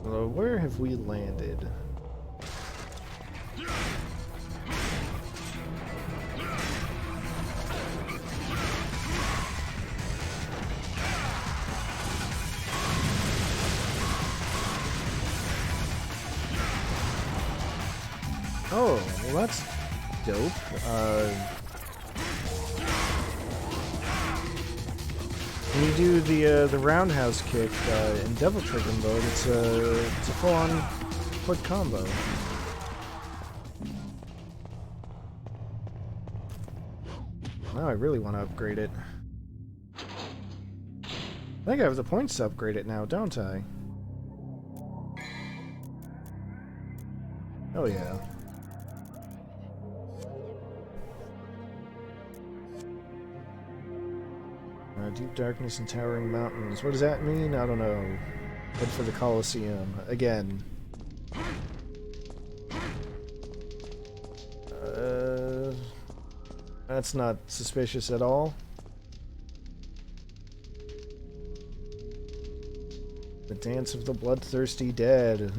So where have we landed? well, that's dope. When you do the roundhouse kick in Devil Trigger mode, it's a full-on quick combo. Now I really want to upgrade it. I think I have the points to upgrade it now, don't I? Oh yeah. Deep darkness and towering mountains. What does that mean? I don't know. Head for the Colosseum. Again. That's not suspicious at all. The Dance of the Bloodthirsty Dead.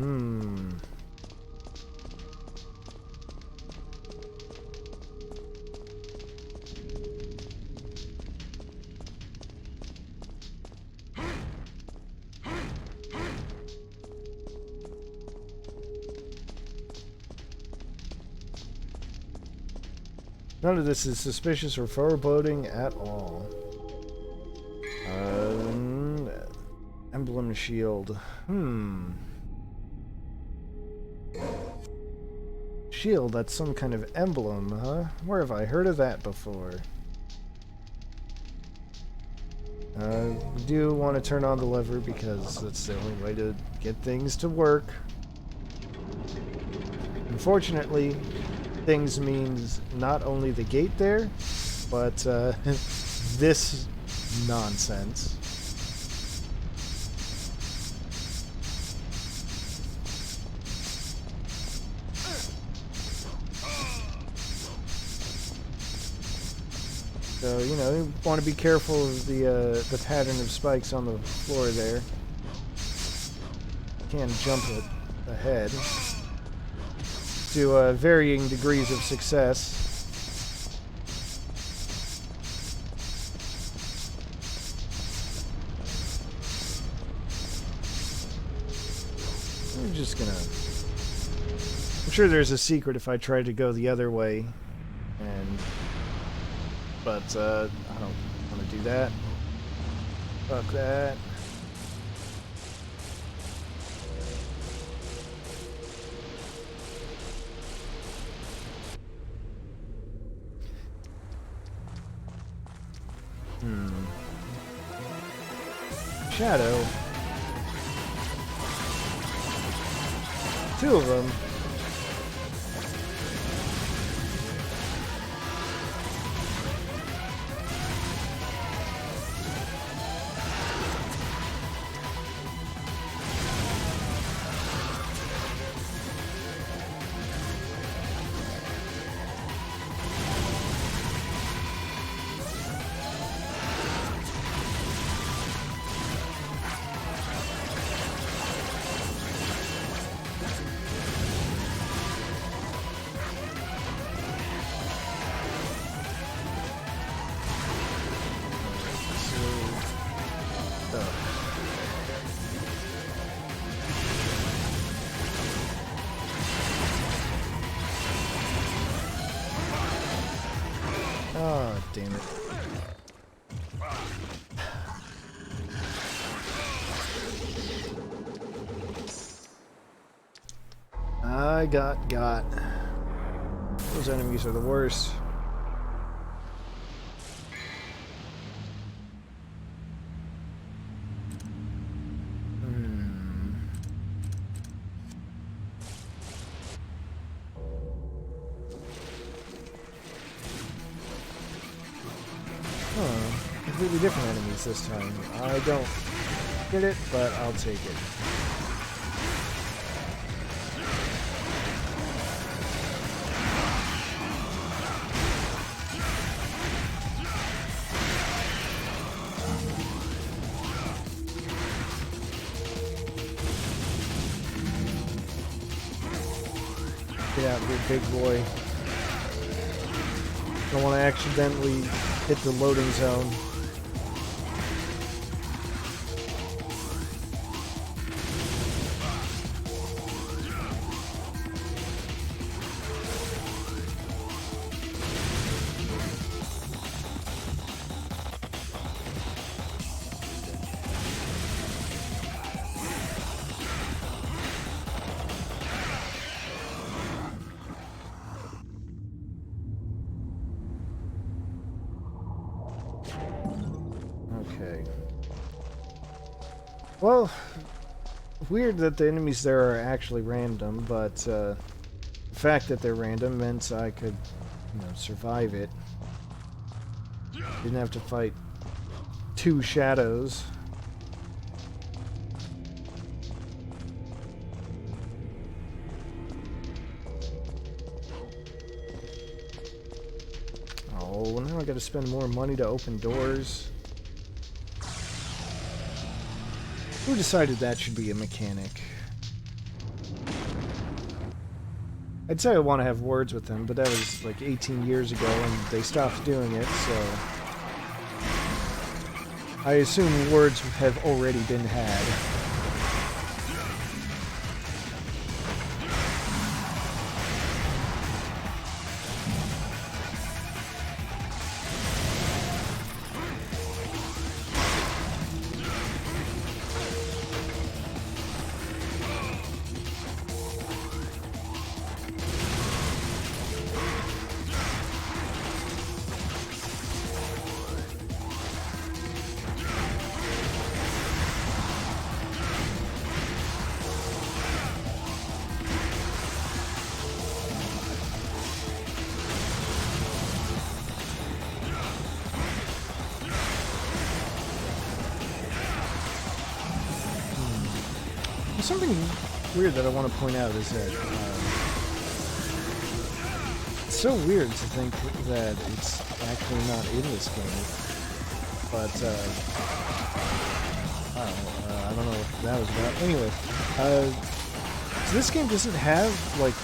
None of this is suspicious or foreboding at all. Emblem shield. Shield, that's some kind of emblem, huh? Where have I heard of that before? We do want to turn on the lever because that's the only way to get things to work. Unfortunately, things means not only the gate there, but this nonsense. So, you know, you want to be careful of the pattern of spikes on the floor there. You can jump it ahead. To varying degrees of success. I'm just gonna... I'm sure there's a secret if I try to go the other way. But I don't want to do that. Fuck that. Shadow. Two of them. Oh, damn it. I got. Those enemies are the worst. Completely different enemies this time. I don't get it, but I'll take it. Get out here, big boy. Don't want to accidentally hit the loading zone. Okay. Well, weird that the enemies there are actually random, but the fact that they're random meant I could, survive it. Didn't have to fight 2 shadows. Oh, now I gotta spend more money to open doors. Who decided that should be a mechanic? I'd say I want to have words with them, but that was like 18 years ago and they stopped doing it, so I assume words have already been had. Something weird that I want to point out is that it's so weird to think that it's actually not in this game, but I don't know what that was about. Anyway, so this game doesn't have like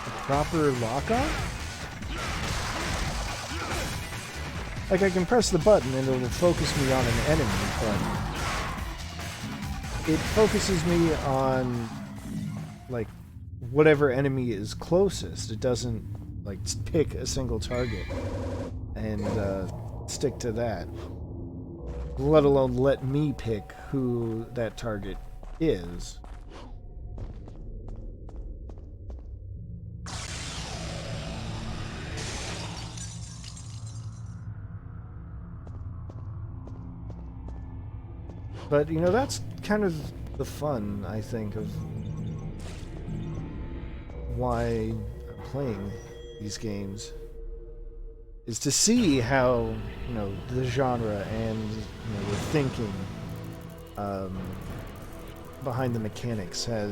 a proper lock-on. Like I can press the button and it'll focus me on an enemy, but it focuses me on, like, whatever enemy is closest. It doesn't, like, pick a single target and stick to that. Let alone let me pick who that target is. But, that's kind of the fun, I think, of why I'm playing these games. Is to see how, the genre and, the thinking behind the mechanics have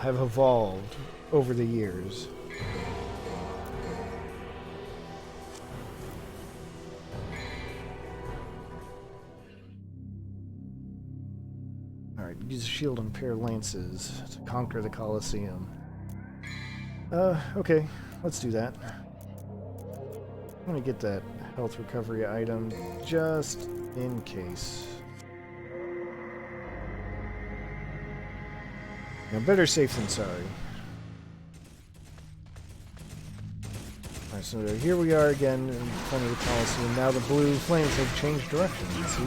evolved over the years. Alright, use a shield and pair lances to conquer the Colosseum. Okay, let's do that. I'm gonna get that health recovery item just in case. Better safe than sorry. Alright, so here we are again in front of the Colosseum. Now the blue flames have changed direction, you see?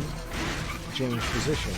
Changed position.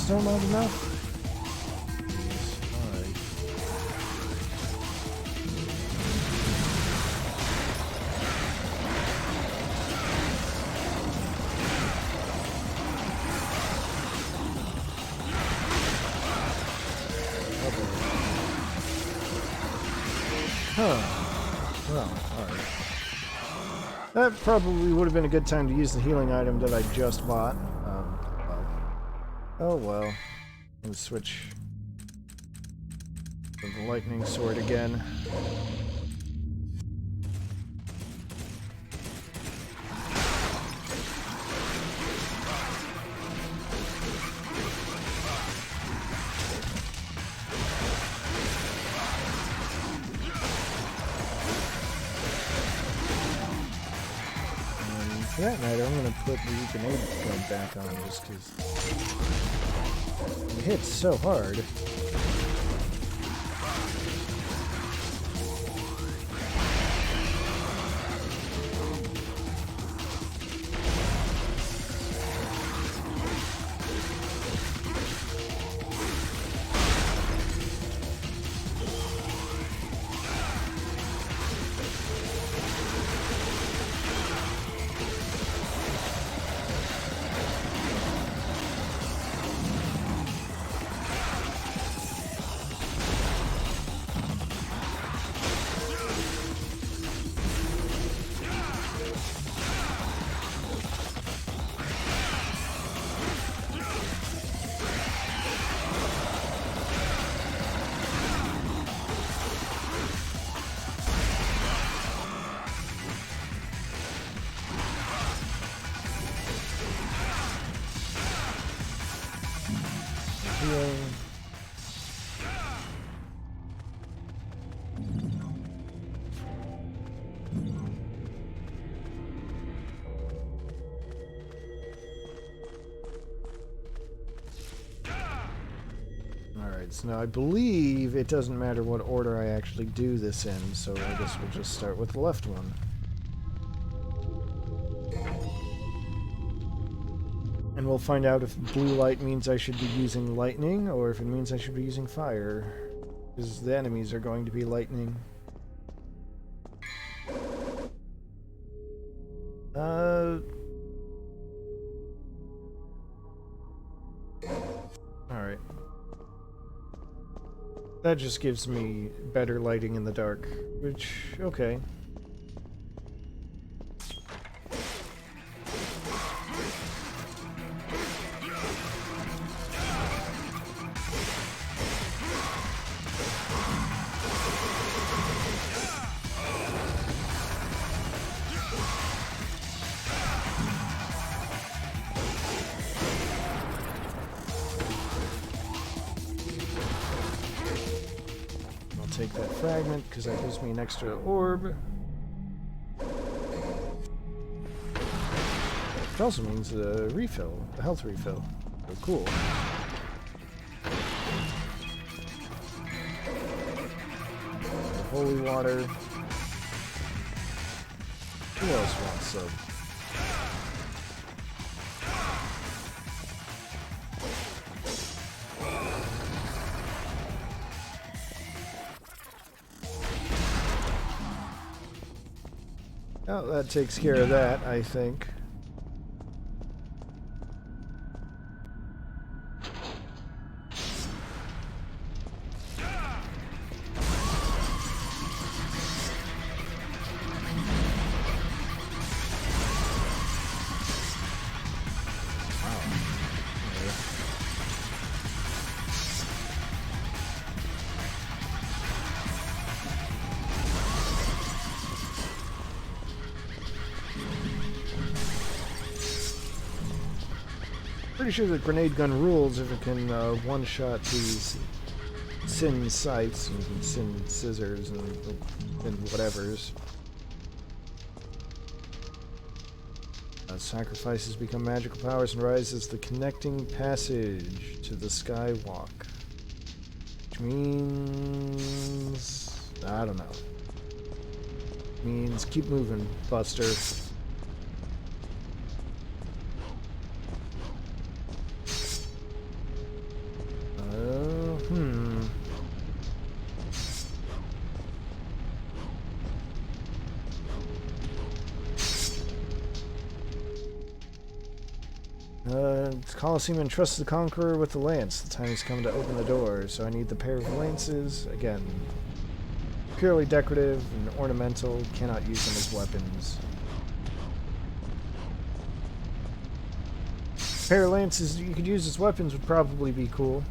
Still not enough? Jeez, alright. Huh. Well, alright. That probably would have been a good time to use the healing item that I just bought. Oh well. Let's switch to the lightning sword again. For that matter, I'm going to put the grenade gun back on just because it hits so hard. Alright, so now I believe it doesn't matter what order I actually do this in, so I guess we'll just start with the left one. And we'll find out if blue light means I should be using lightning, or if it means I should be using fire. Because the enemies are going to be lightning. Alright. That just gives me better lighting in the dark, which, okay. Take that fragment because that gives me an extra orb. It also means a refill, a health refill. So cool. Holy water. Who else wants some? Oh, that takes care of that, I think. Pretty sure the grenade gun rules if it can one-shot these Sin sights and Sin scissors and whatevers. Sacrifices become magical powers and rise as the connecting passage to the Skywalk. Which means... I don't know. Means keep moving, Buster. Colosseum entrusts the Conqueror with the lance. The time has come to open the door, so I need the pair of lances. Again, purely decorative and ornamental. Cannot use them as weapons. A pair of lances you could use as weapons would probably be cool.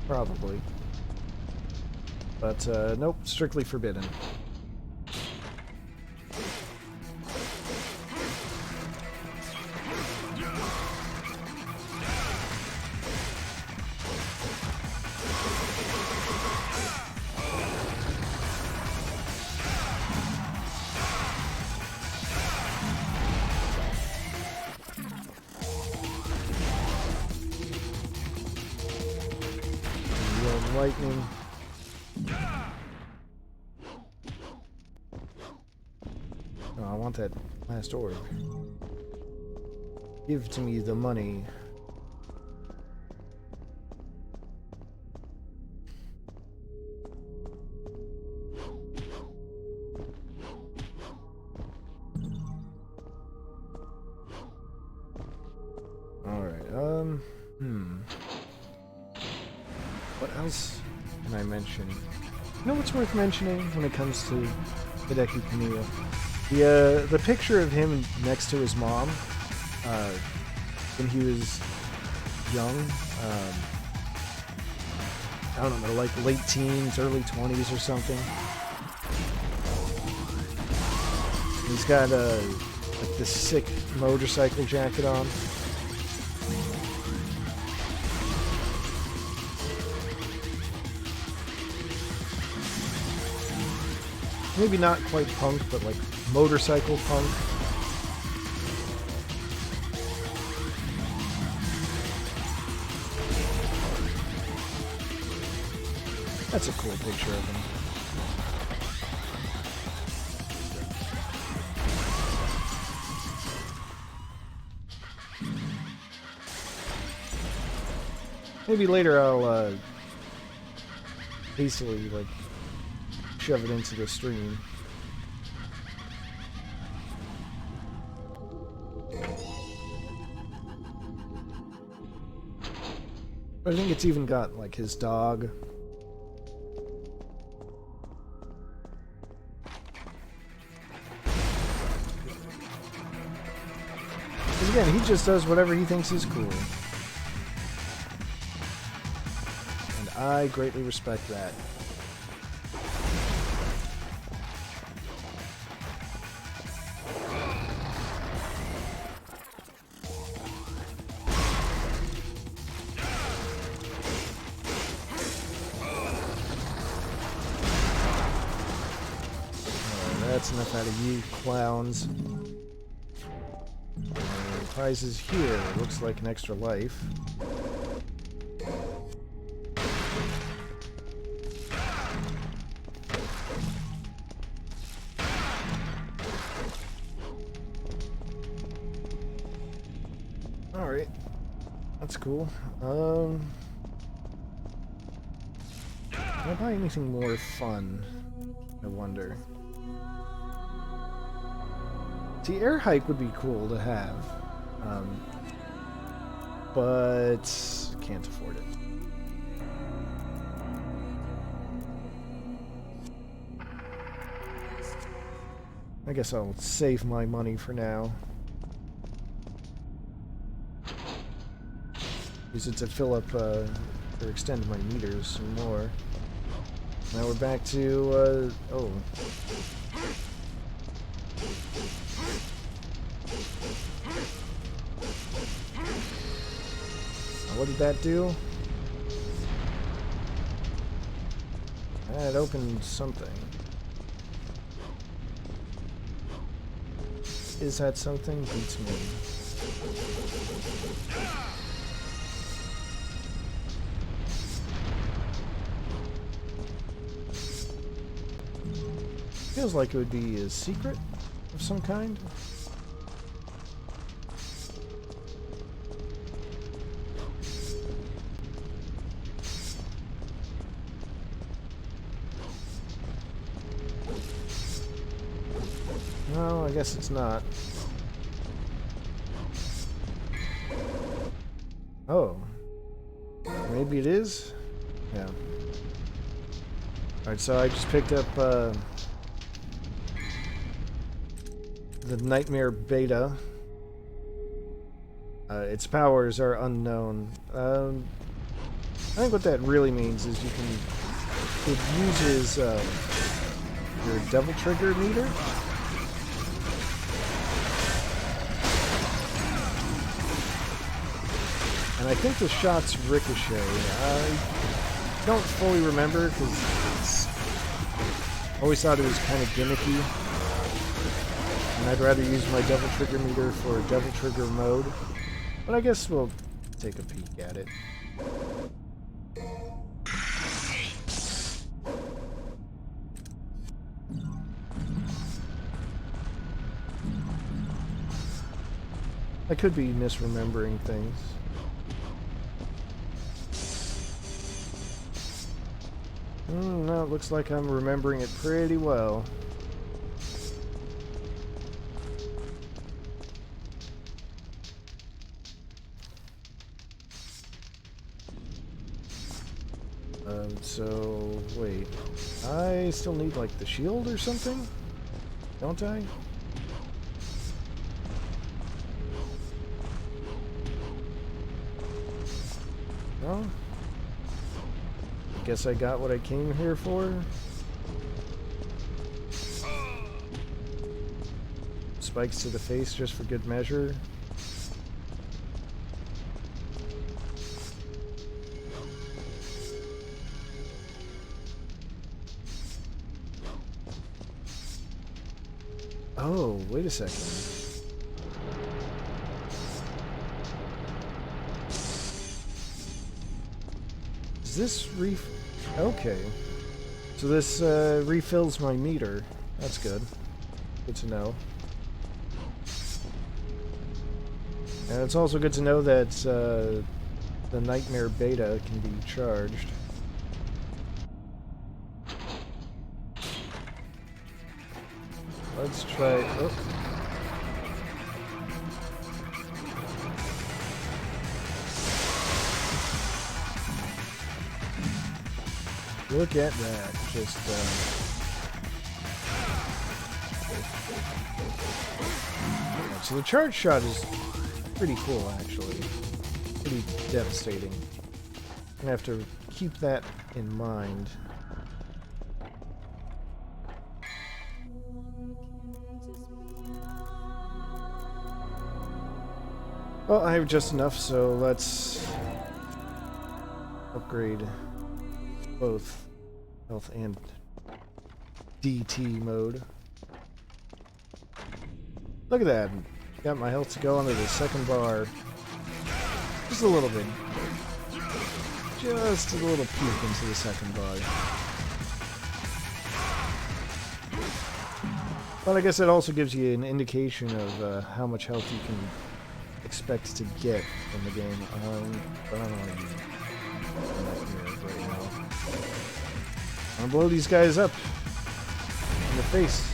Probably. But, nope, strictly forbidden. Lightning. Oh, I want that last orb. Give to me the money. Alright, what else can I mention? You know what's worth mentioning when it comes to Hideki Kamiya? The picture of him next to his mom when he was young, I don't know, like late teens, early 20s or something. He's got like this sick motorcycle jacket on. Maybe not quite punk, but like motorcycle punk. That's a cool picture of him. Maybe later I'll hastily like shove it into the stream. I think it's even got like his dog. Because again, he just does whatever he thinks is cool. And I greatly respect that. That's enough out of you clowns. Prizes here. Looks like an extra life. Alright. That's cool. Can I buy anything more fun? I wonder. See, air hike would be cool to have, but can't afford it. I guess I'll save my money for now. Use it to fill up, or extend my meters some more. Now we're back to, oh. What did that do? That opened something. Is that something? Beats me. Feels like it would be a secret of some kind. guess it's not. Oh. Maybe it is? Yeah. Alright, so I just picked up the Nightmare Beta. Its powers are unknown. I think what that really means is it uses your Devil Trigger meter. And I think the shots ricochet. I don't fully remember because I always thought it was kind of gimmicky. And I'd rather use my Devil Trigger meter for Devil Trigger mode. But I guess we'll take a peek at it. I could be misremembering things. No, it looks like I'm remembering it pretty well. So, wait. I still need, like, the shield or something? Don't I? No? Guess I got what I came here for. Spikes to the face just for good measure. Oh, wait a second. Is this okay. So this refills my meter. That's good. Good to know. And it's also good to know that the Nightmare Beta can be charged. Let's try... Oh. Look at that. Just, so the charge shot is pretty cool, actually. Pretty devastating. I'm gonna have to keep that in mind. Well, I have just enough, so let's upgrade both health and DT mode. Look at that. Got my health to go onto the second bar. Just a little bit. Just a little peek into the second bar. But I guess it also gives you an indication of how much health you can expect to get in the game. But I don't want to use that right now. I'm gonna blow these guys up in the face.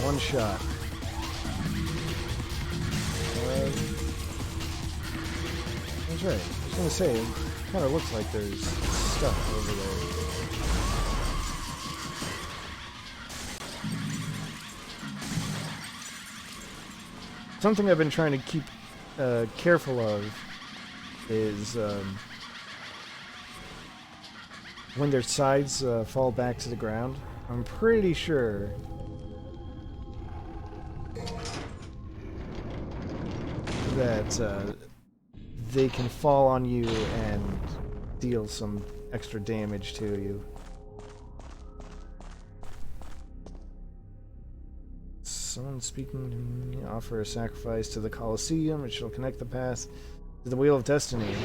One shot. That's right. I was gonna say, it kind of looks like there's stuff over there. Something I've been trying to keep careful of is when their sides fall back to the ground. I'm pretty sure that they can fall on you and deal some extra damage to you. Someone speaking to me, offer a sacrifice to the Colosseum, it shall connect the path to the Wheel of Destiny.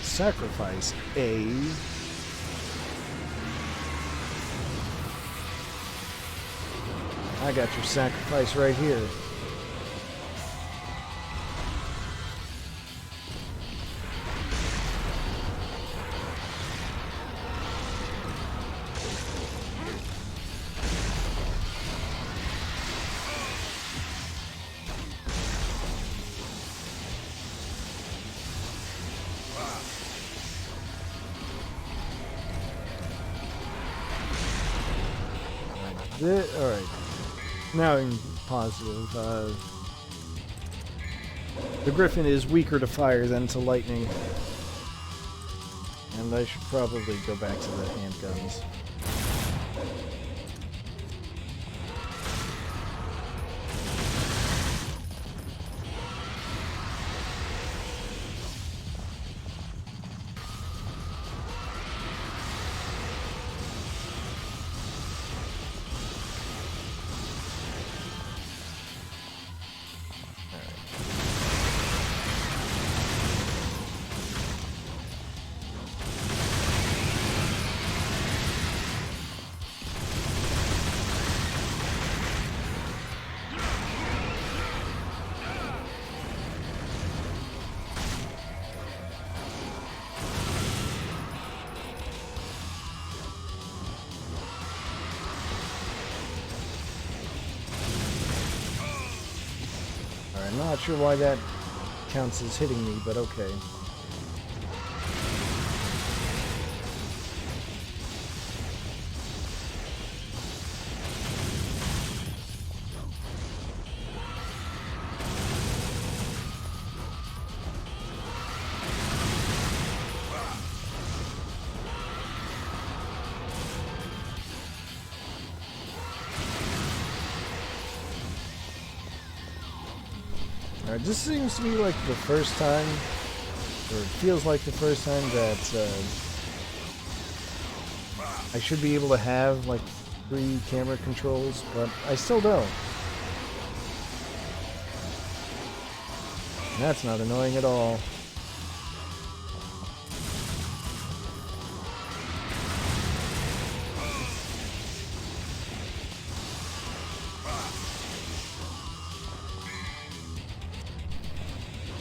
Sacrifice, eh? I got your sacrifice right here. Alright. Now I'm positive. The Griffin is weaker to fire than to lightning. And I should probably go back to the handguns. I'm not sure why that counts as hitting me, but okay. Alright, this seems to be like the first time, or it feels like the first time that I should be able to have like 3 camera controls, but I still don't. That's not annoying at all.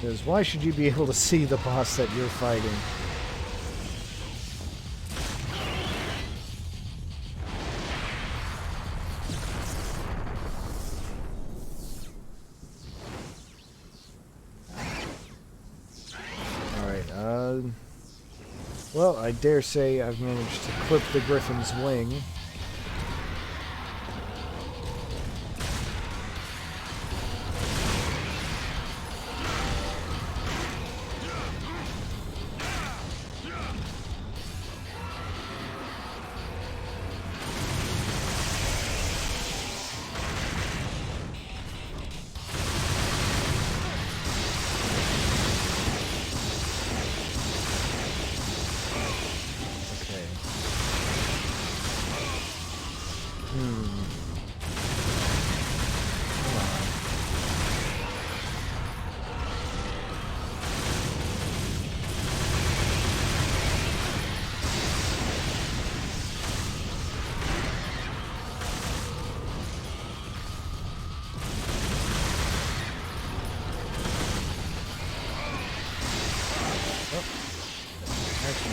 Because why should you be able to see the boss that you're fighting? Alright, well, I dare say I've managed to clip the Griffin's wing.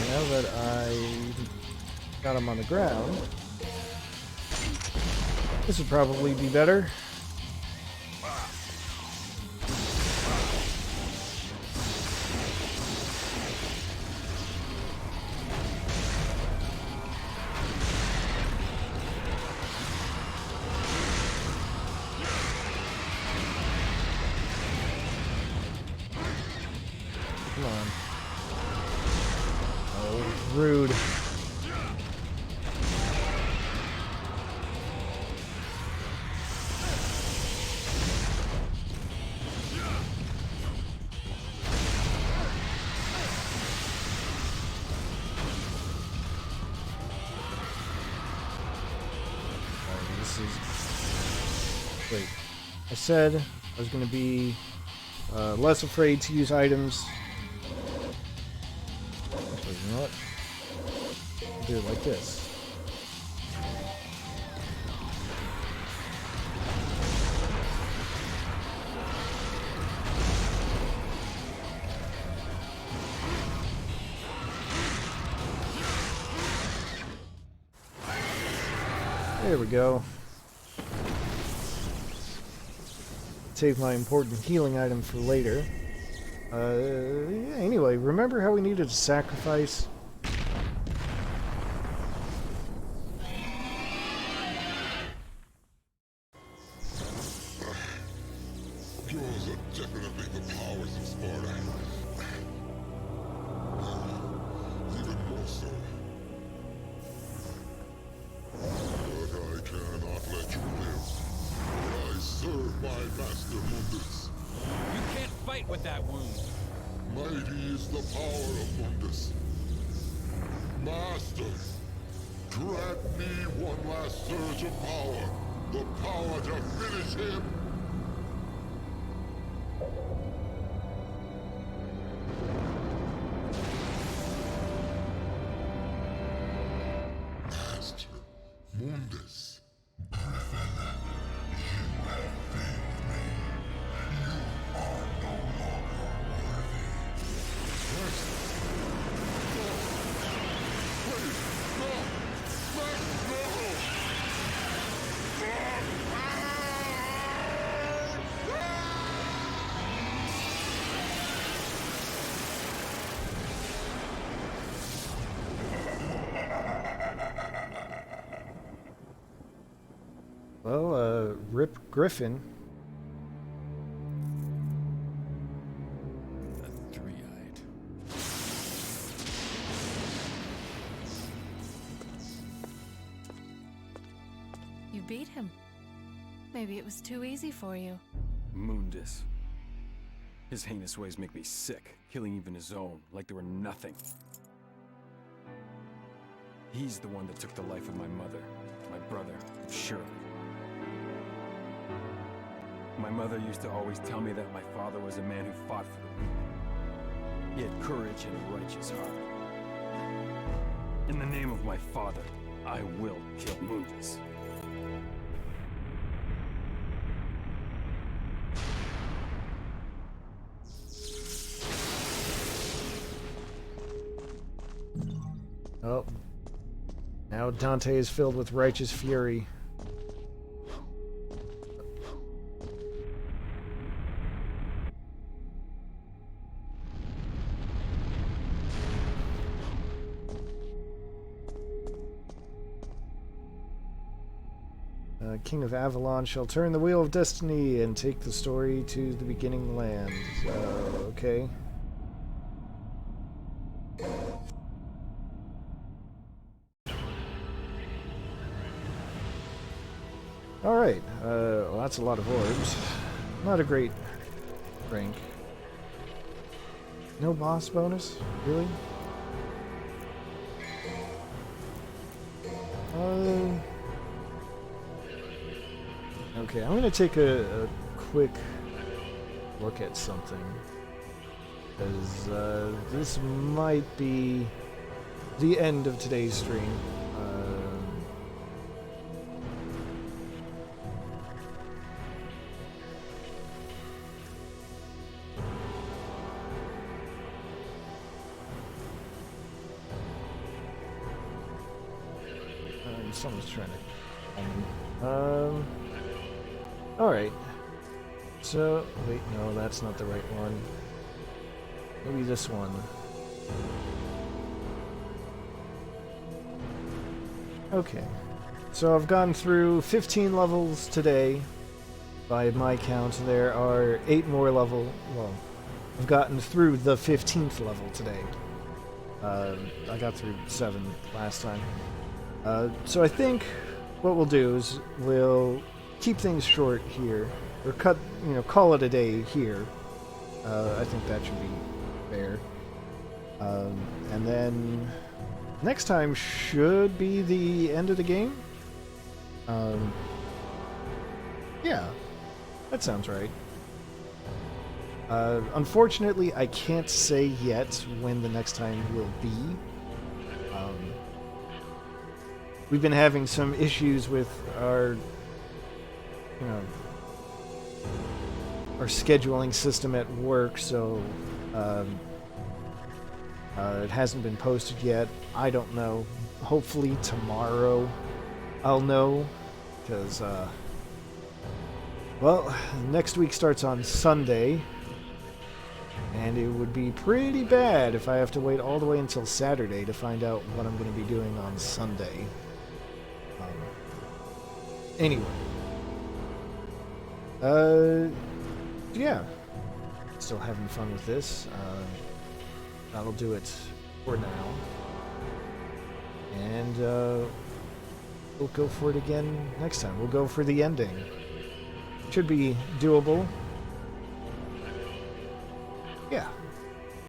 Now that I got him on the ground, this would probably be better. Come on. Rude. This is... Wait. I said I was going to be less afraid to use items. Actually, you know what? Do it like this. There we go. Save my important healing item for later. Yeah, anyway, remember how we needed to sacrifice?
with that wound.
Mighty is the power of Mundus. Master, grant me one last surge of power. The power to finish him. Master, Mundus.
Well, Rip Griffin.
A three-eyed.
You beat him. Maybe it was too easy for you.
Mundus. His heinous ways make me sick, killing even his own, like they were nothing. He's the one that took the life of my mother, my brother, Shirley. My mother used to always tell me that my father was a man who fought for the weak. He had courage and a righteous heart. In the name of my father, I will kill Mundus.
Oh. Now Dante is filled with righteous fury. King of Avalon shall turn the wheel of destiny and take the story to the beginning land. Okay. Alright, well, that's a lot of orbs. Not a great rank. No boss bonus? Really? Okay, I'm gonna take a quick look at something. Because this might be the end of today's stream. Someone's trying to... Alright. So, wait, no, that's not the right one. Maybe this one. Okay. So I've gone through 15 levels today. By my count, there are 8 more level... Well, I've gotten through the 15th level today. I got through 7 last time. So I think what we'll do is we'll keep things short here, or call it a day here. I think that should be fair. And then next time should be the end of the game. Yeah, that sounds right. Unfortunately, I can't say yet when the next time will be. We've been having some issues with our, our scheduling system at work, so it hasn't been posted yet. I don't know. Hopefully tomorrow I'll know, because, well, next week starts on Sunday, and it would be pretty bad if I have to wait all the way until Saturday to find out what I'm going to be doing on Sunday. Anyway. Yeah. Still having fun with this. That'll do it for now. And, we'll go for it again next time. We'll go for the ending. Should be doable. Yeah.